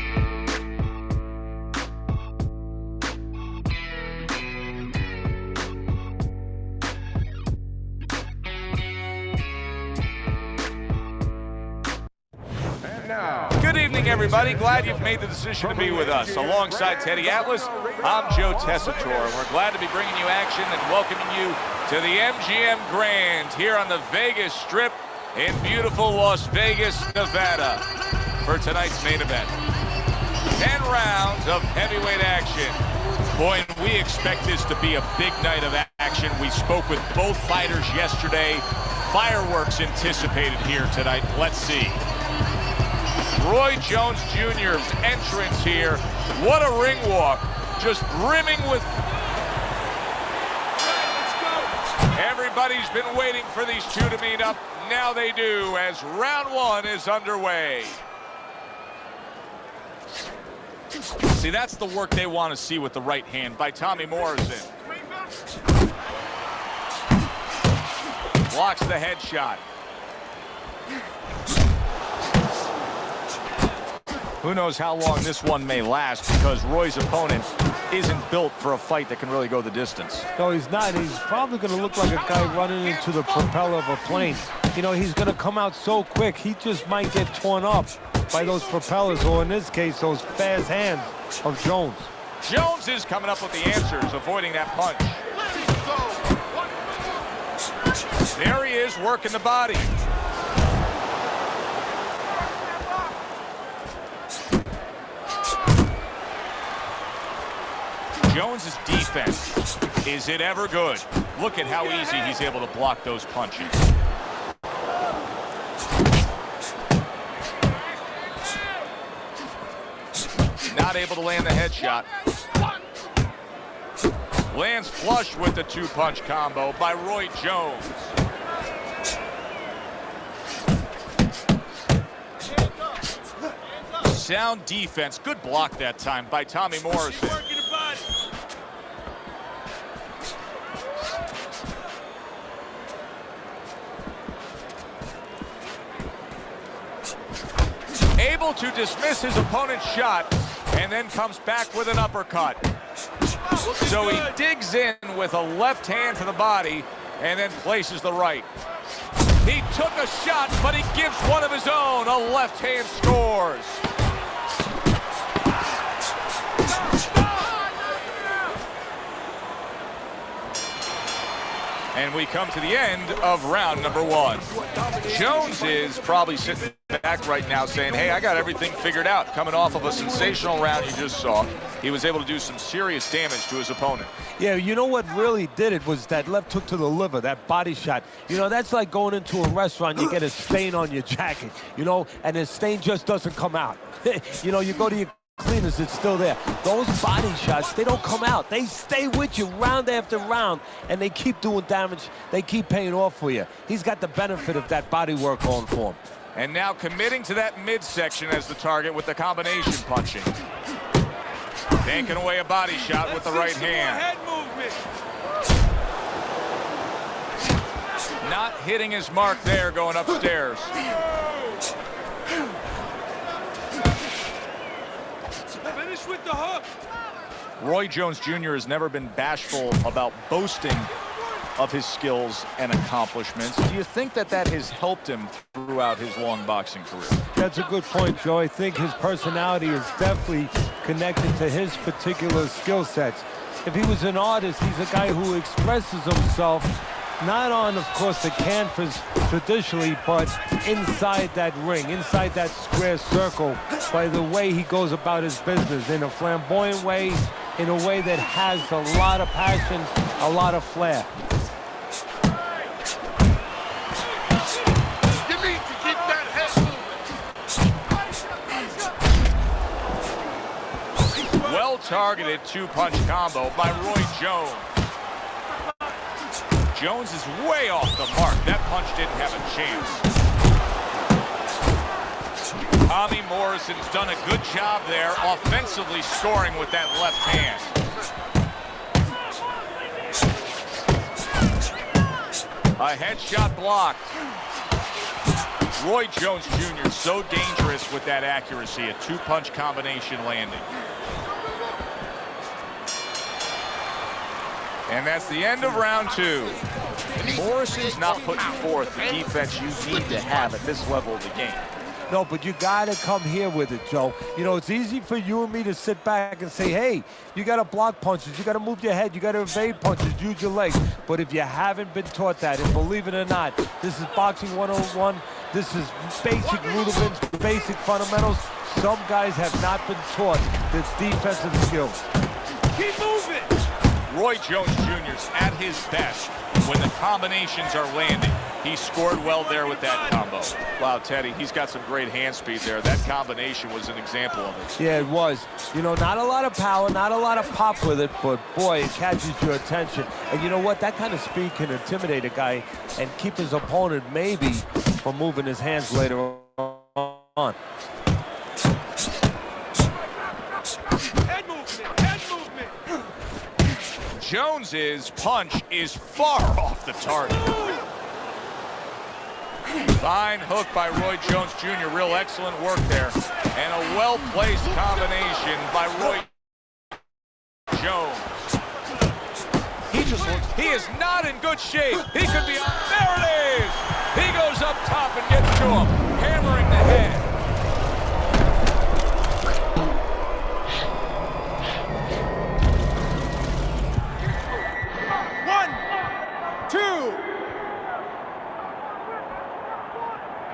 And now, Good evening, everybody. Glad you've made the decision to be with us. Alongside Teddy Atlas, I'm Joe Tessitore. We're glad to be bringing you action and welcoming you to the MGM Grand here on the Vegas Strip in beautiful Las Vegas, Nevada for tonight's main event. 10 rounds of heavyweight action. Boy, and we expect this to be a big night of action. We spoke with both fighters yesterday. Fireworks anticipated here tonight. Let's see. Roy Jones Jr.'s entrance here. What a ring walk. Just brimming with... Everybody's been waiting for these two to meet up. Now they do, as round one is underway. See, that's the work they want to see with the right hand by Tommy Morrison. Blocks the headshot. Who knows how long this one may last, because Roy's opponent isn't built for a fight that can really go the distance. No, he's not. He's probably going to look like a guy running into the propeller of a plane. You know, he's going to come out so quick, he just might get torn up by those propellers, or in this case, those fast hands of Jones. Jones is coming up with the answers, avoiding that punch. There he is, working the body. Jones's defense, is it ever good? Look at how easy he's able to block those punches. Not able to land the headshot. Lands flush with the two-punch combo by Roy Jones. Sound defense. Good block that time by Tommy Morrison. Able to dismiss his opponent's shot, and then comes back with an uppercut. So he digs in with a left hand to the body and then places the right. He took a shot, but he gives one of his own. A left hand scores. And we come to the end of round number one. Jones is probably sitting back right now saying, hey, I got everything figured out. Coming off of a sensational round you just saw, he was able to do some serious damage to his opponent. Yeah, you know what really did it was that left hook to the liver, that body shot. You know, that's like going into a restaurant, you get a stain on your jacket, you know, and the stain just doesn't come out. You know, you go to your cleaners, it's still there. Those body shots, they don't come out. They stay with you round after round, and they keep doing damage. They keep paying off for you. He's got the benefit of that body work going for him. And now committing to that midsection as the target with the combination punching. Tanking away a body shot with the right hand. Head movement. Not hitting his mark there, going upstairs. Finish with the hook. Roy Jones Jr. has never been bashful about boasting of his skills and accomplishments. Do you think that that has helped him throughout his long boxing career? That's a good point, Joe. I think his personality is definitely connected to his particular skill sets. If he was an artist, he's a guy who expresses himself not on, of course, the canvas traditionally, but inside that ring, inside that square circle, by the way he goes about his business, in a flamboyant way, in a way that has a lot of passion, a lot of flair. You need to keep that head moving. Well-targeted two-punch combo by Roy Jones. Jones is way off the mark. That punch didn't have a chance. Tommy Morrison's done a good job there, offensively scoring with that left hand. A headshot blocked. Roy Jones Jr. so dangerous with that accuracy, a two-punch combination landing. And that's the end of round two. Morrison's not putting forth the defense you need to have at this level of the game. No, but you got to come here with it, Joe. You know, it's easy for you and me to sit back and say, hey, you got to block punches, you got to move your head, you got to evade punches, use your legs. But if you haven't been taught that, and believe it or not, this is Boxing 101, this is basic rudiments, basic fundamentals. Some guys have not been taught this defensive skills. Keep moving. Roy Jones Jr.'s at his best when the combinations are landing. He scored well there with that combo. Wow, Teddy, he's got some great hand speed there. That combination was an example of it. Yeah, it was. You know, not a lot of power, not a lot of pop with it, but boy, it catches your attention. And you know what? That kind of speed can intimidate a guy and keep his opponent maybe from moving his hands later on. Head movement, head movement. Jones's punch is far off the target. Fine hook by Roy Jones Jr. Real excellent work there. And a well-placed combination by Roy Jones. He is not in good shape. He could be on. There it is! He goes up top and gets to him, hammering the head.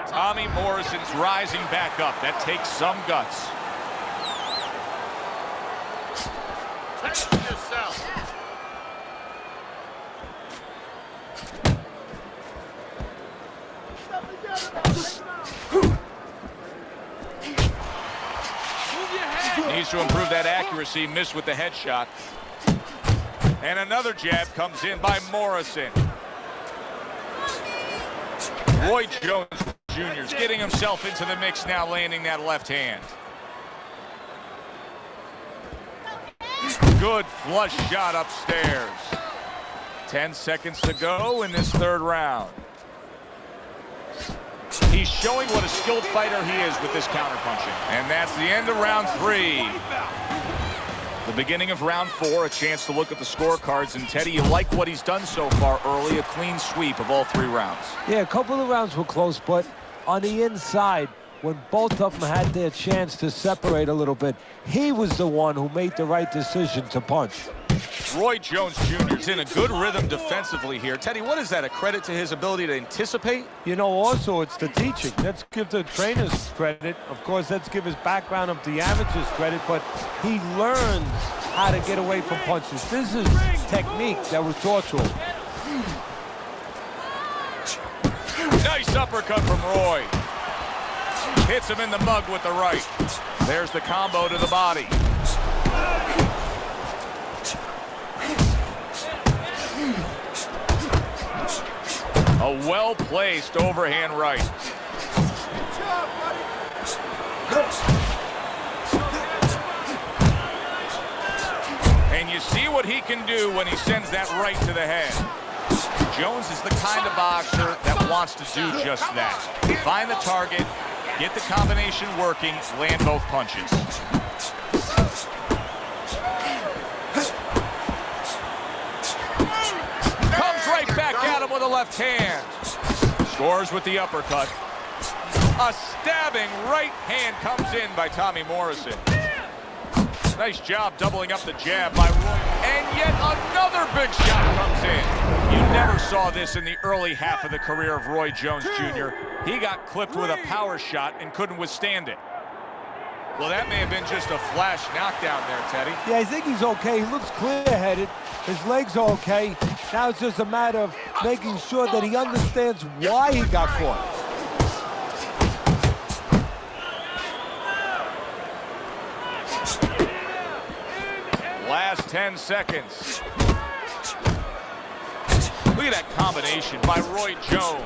Tommy Morrison's rising back up. That takes some guts. Take it yourself. Needs to improve that accuracy. Missed with the headshot. And another jab comes in by Morrison. Roy Jones Jr.'s getting himself into the mix now, landing that left hand. Good flush shot upstairs. 10 seconds to go in this third round. He's showing what a skilled fighter he is with this counterpunching. And that's the end of round 3. The beginning of round 4, a chance to look at the scorecards. And Teddy, you like what he's done so far early, a clean sweep of all 3 rounds. Yeah, a couple of rounds were close, but on the inside, when both of them had their chance to separate a little bit, he was the one who made the right decision to punch. Roy Jones Jr. is in a good rhythm defensively here. Teddy, what is that, a credit to his ability to anticipate? You know, also, it's the teaching. Let's give the trainers credit. Of course, let's give his background of the amateurs credit, but he learns how to get away from punches. This is technique that was taught to him. Nice uppercut from Roy. Hits him in the mug with the right. There's the combo to the body. A well-placed overhand right. And you see what he can do when he sends that right to the head. Jones is the kind of boxer that wants to do just that. Find the target, get the combination working, land both punches. Comes right back at him with a left hand. Scores with the uppercut. A stabbing right hand comes in by Tommy Morrison. Nice job doubling up the jab by Roy. And yet another big shot comes in. You never saw this in the early half of the career of Roy Jones Jr. He got clipped with a power shot and couldn't withstand it. Well, that may have been just a flash knockdown there, Teddy. Yeah, I think he's okay. He looks clear-headed. His legs are okay. Now it's just a matter of making sure that he understands why he got caught. Last 10 seconds. Look at that combination by Roy Jones.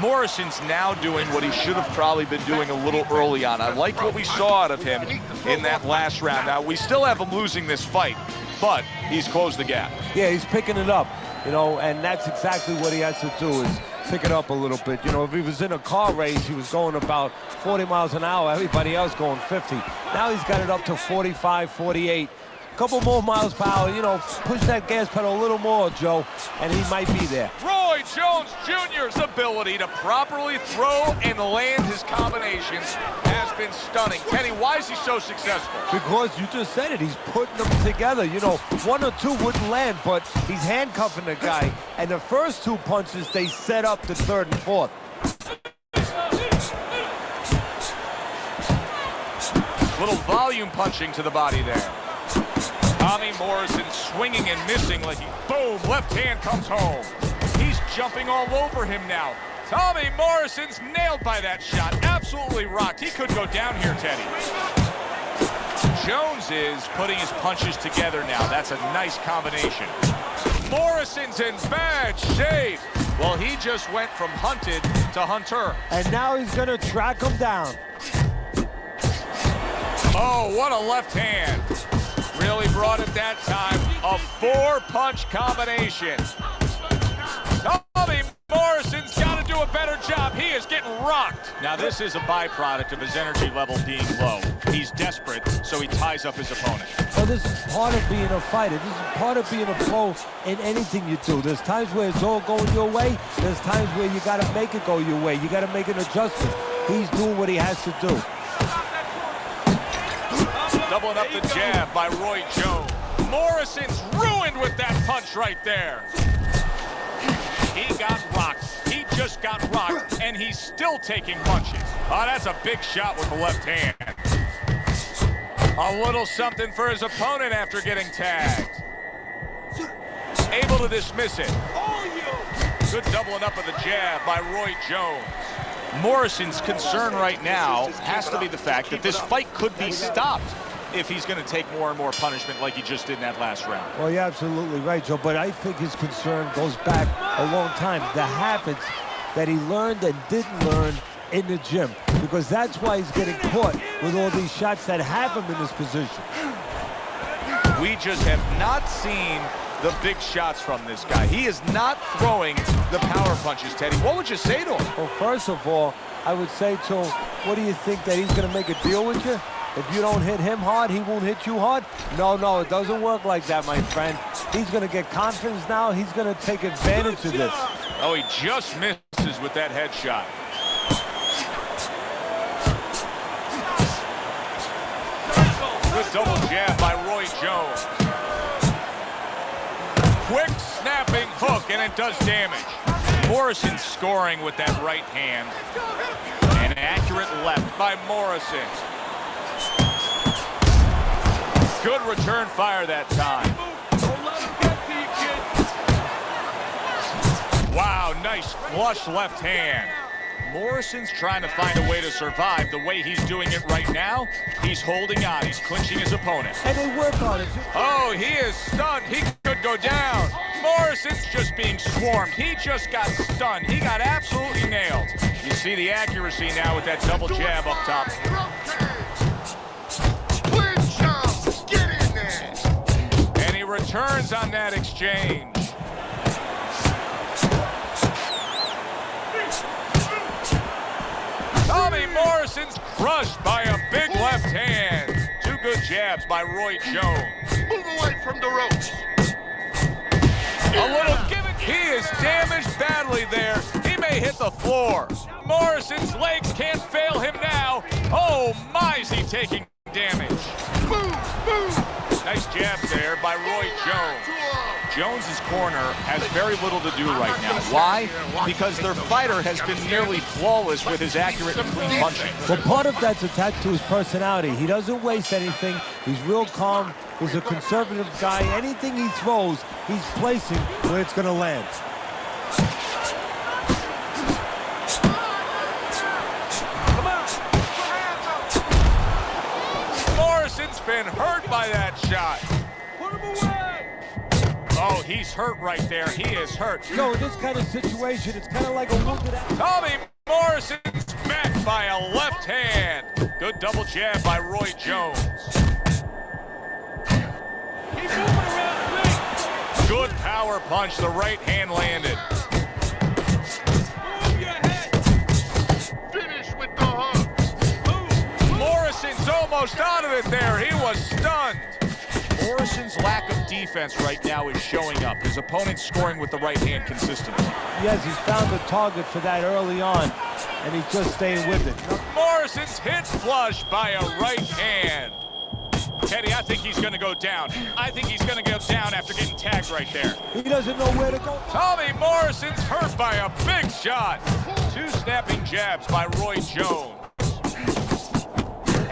Morrison's now doing what he should have probably been doing a little early on. I like what we saw out of him in that last round. Now, we still have him losing this fight, but he's closed the gap. Yeah, he's picking it up, you know, and that's exactly what he has to do is pick it up a little bit. You know, if he was in a car race, he was going about 40 miles an hour, everybody else going 50. Now he's got it up to 45, 48. A couple more miles per hour, you know, push that gas pedal a little more, Joe, and he might be there. Roy Jones Jr.'s ability to properly throw and land his combinations has been stunning. Teddy, why is he so successful? Because you just said it, he's putting them together. You know, 1 or 2 wouldn't land, but he's handcuffing the guy. And the first 2 punches, they set up the 3rd and 4th. Little volume punching to the body there. Tommy Morrison swinging and missing like he, boom, left hand comes home. He's jumping all over him now. Tommy Morrison's nailed by that shot. Absolutely rocked. He could go down here, Teddy. Jones is putting his punches together now. That's a nice combination. Morrison's in bad shape. Well, he just went from hunted to hunter. And now he's going to track him down. Oh, what a left hand. Really brought it that time. A 4-punch combination. Tommy Morrison's got to do a better job. He is getting rocked. Now, this is a byproduct of his energy level being low. He's desperate, so he ties up his opponent. Well, this is part of being a fighter. This is part of being a pro in anything you do. There's times where it's all going your way. There's times where you got to make it go your way. You got to make an adjustment. He's doing what he has to do. Doubling up the jab by Roy Jones. Morrison's ruined with that punch right there. He got rocked. He just got rocked, and he's still taking punches. Oh, that's a big shot with the left hand. A little something for his opponent after getting tagged. Able to dismiss it. Good doubling up of the jab by Roy Jones. Morrison's concern right now has to be the fact that this fight could be stopped if he's going to take more and more punishment like he just did in that last round. Well, you're absolutely right, Joe, but I think his concern goes back a long time. The habits that he learned and didn't learn in the gym, because that's why he's getting caught with all these shots that have him in this position. We just have not seen the big shots from this guy. He is not throwing the power punches, Teddy. What would you say to him? Well, first of all, I would say to him, what do you think, that he's going to make a deal with you? If you don't hit him hard, he won't hit you hard? No, it doesn't work like that, my friend. He's going to get confidence now. He's going to take advantage of this. Oh, he just misses with that headshot. Good double jab by Roy Jones. Quick snapping hook, and it does damage. Morrison scoring with that right hand. An accurate left by Morrison. Good return fire that time. Wow, nice flush left hand. Morrison's trying to find a way to survive. The way he's doing it right now, he's holding on. He's clinching his opponent. And they work on it. Oh, he is stunned. He could go down. Morrison's just being swarmed. He just got stunned. He got absolutely nailed. You see the accuracy now with that double jab up top. And he returns on that exchange. Tommy Morrison's crushed by a big left hand. Two good jabs by Roy Jones. Move away from the ropes. A little gimmick. He is damaged badly there. He may hit the floor. Morrison's legs can't fail him now. Oh my, is he taking damage. Nice jab there by Roy Jones. Jones's corner has very little to do right now. Why? Because their fighter has been nearly flawless with his accurate and clean punching. Well, part of that's attached to his personality. He doesn't waste anything. He's real calm. He's a conservative guy. Anything he throws, he's placing where it's going to land. Morrison's been hurt by that shot. Put him away. Oh, he's hurt right there. He is hurt. So in this kind of situation, it's kind of like a wounded animal. Tommy Morrison's backed by a left hand. Good double jab by Roy Jones. Keep moving around the ring. Good power punch. The right hand landed. Move your head. Finish with the hook. Morrison's almost out of it there. He was stunned. Morrison's lack of defense right now is showing up. His opponent's scoring with the right hand consistently. Yes, he's found the target for that early on, and he's just staying with it. Morrison's hit flush by a right hand. Teddy, I think he's going to go down. I think he's going to go down after getting tagged right there. He doesn't know where to go. Tommy Morrison's hurt by a big shot. Two snapping jabs by Roy Jones.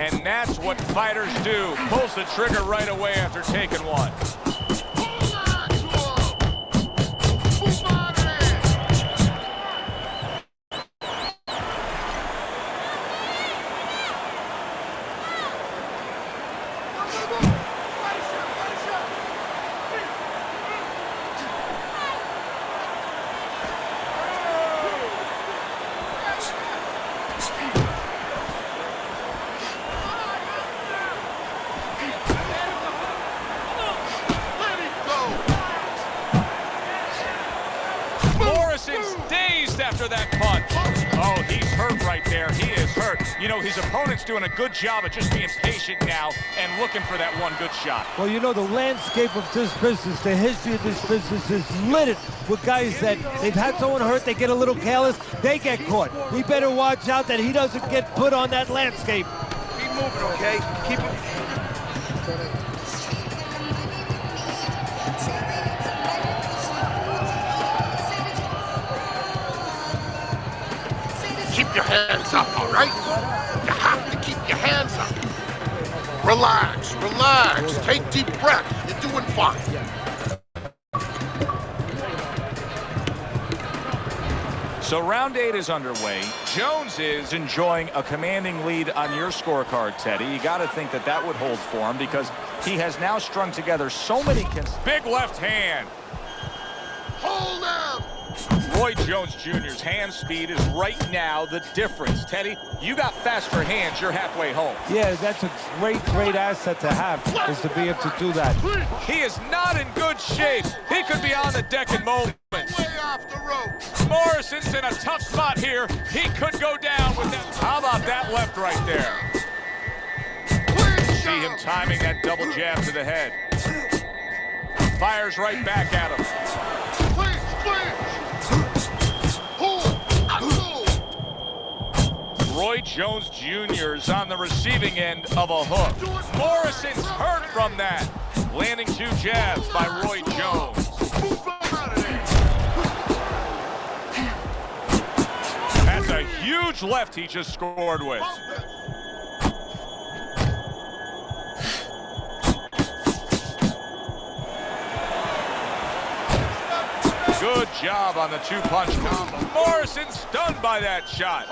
And that's what fighters do. Pulls the trigger right away after taking one. After that punch. Oh, he's hurt right there. He is hurt. You know, his opponent's doing a good job of just being patient now and looking for that one good shot. Well, you know, the landscape of this business, the history of this business is littered with guys that they've had someone hurt, they get a little careless, they get caught. We better watch out that he doesn't get put on that landscape. Keep moving, okay? Keep it. Keep your hands up, all right? You have to keep your hands up. Relax, relax. Take deep breaths. You're doing fine. So round 8 is underway. Jones is enjoying a commanding lead on your scorecard, Teddy. You got to think that that would hold for him because he has now strung together so many... Big left hand. Hold him! Roy Jones Jr.'s hand speed is right now the difference. Teddy, you got faster hands. You're halfway home. Yeah, that's a great, great asset to have, is to be able to do that. He is not in good shape. He could be on the deck in moments. Way off the rope. Morrison's in a tough spot here. He could go down with that. How about that left right there? See him timing that double jab to the head. Fires right back at him. Roy Jones Jr. is on the receiving end of a hook. Morrison's hurt from that. Landing 2 jabs by Roy Jones. That's a huge left he just scored with. Good job on the 2-punch combo. Morrison stunned by that shot.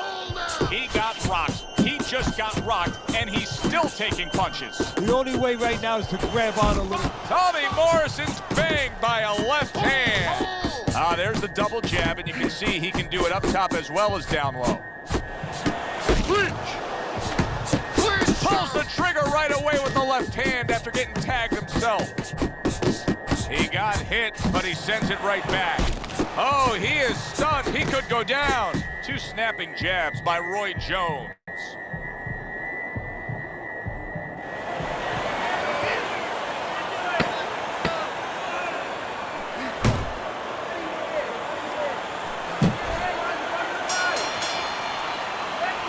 He got rocked. He just got rocked, and he's still taking punches. The only way right now is to grab on a little. Tommy Morrison's banged by a left hand. There's the double jab, and you can see he can do it up top as well as down low. Pulls the trigger right away with the left hand after getting tagged himself. He got hit, but he sends it right back. Oh, he is stunned. He could go down. 2 snapping jabs by Roy Jones.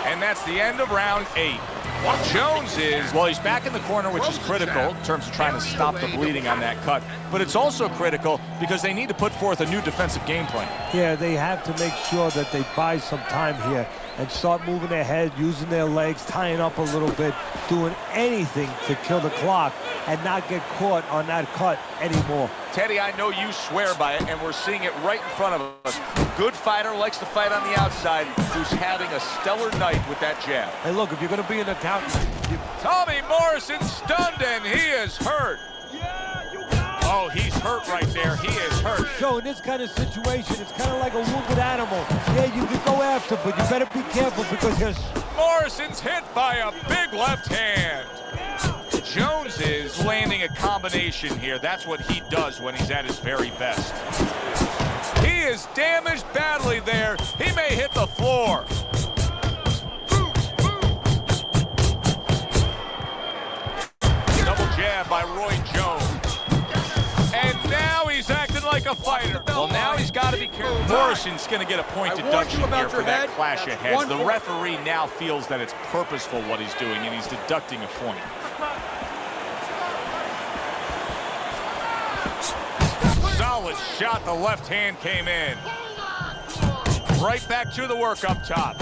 And that's the end of round 8. Jones is, well, he's back in the corner, which is critical in terms of trying to stop the bleeding on that cut. But it's also critical because they need to put forth a new defensive game plan. Yeah, they have to make sure that they buy some time here and start moving their head, using their legs, tying up a little bit, doing anything to kill the clock and not get caught on that cut anymore. Teddy, I know you swear by it, and we're seeing it right in front of us. Good fighter, likes to fight on the outside, who's having a stellar night with that jab. Hey, look, if you're going to be an accountant... Tommy Morrison stunned, and he is hurt. Oh, he's hurt right there. He is hurt. So in this kind of situation, it's kind of like a wounded animal. Yeah, you can go after, but you better be careful because there's... Morrison's hit by a big left hand. Jones is landing a combination here. That's what he does when he's at his very best. He is damaged badly there. He may hit the floor. Double jab by Roy Jones. And now he's acting like a fighter. Well, now he's got to be careful. Morrison's going to get a point deduction here for that clash of heads. The referee now feels that it's purposeful what he's doing, and he's deducting a point. Solid shot. The left hand came in. Right back to the work up top.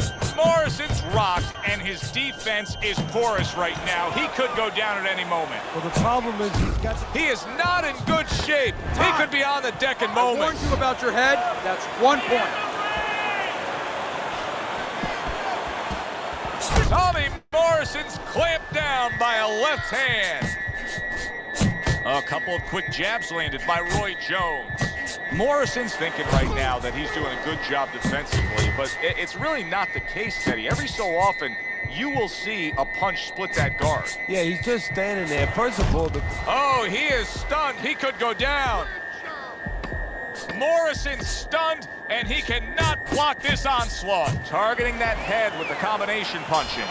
Morrison's rocked, and his defense is porous right now. He could go down at any moment. Well, the problem is He is not in good shape. He could be on the deck in I moments. warned you about your head. That's 1 point. Tommy Morrison's clamped down by a left hand. A couple of quick jabs landed by Roy Jones. Morrison's thinking right now that he's doing a good job defensively, but it's really not the case, Teddy. Every so often, you will see a punch split that guard. yeah, he's just standing there. First of all, Oh, he is stunned. He could go down. Morrison stunned, and he cannot block this onslaught. Targeting that head with the combination punching.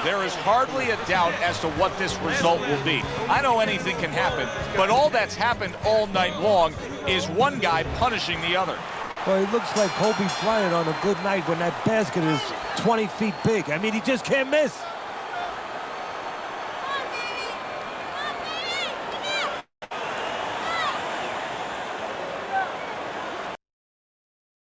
There is hardly a doubt as to what this result will be. I know anything can happen, but all that's happened all night long is one guy punishing the other. well, he looks like Kobe Bryant on a good night when that basket is 20 feet big. I mean, he just can't miss.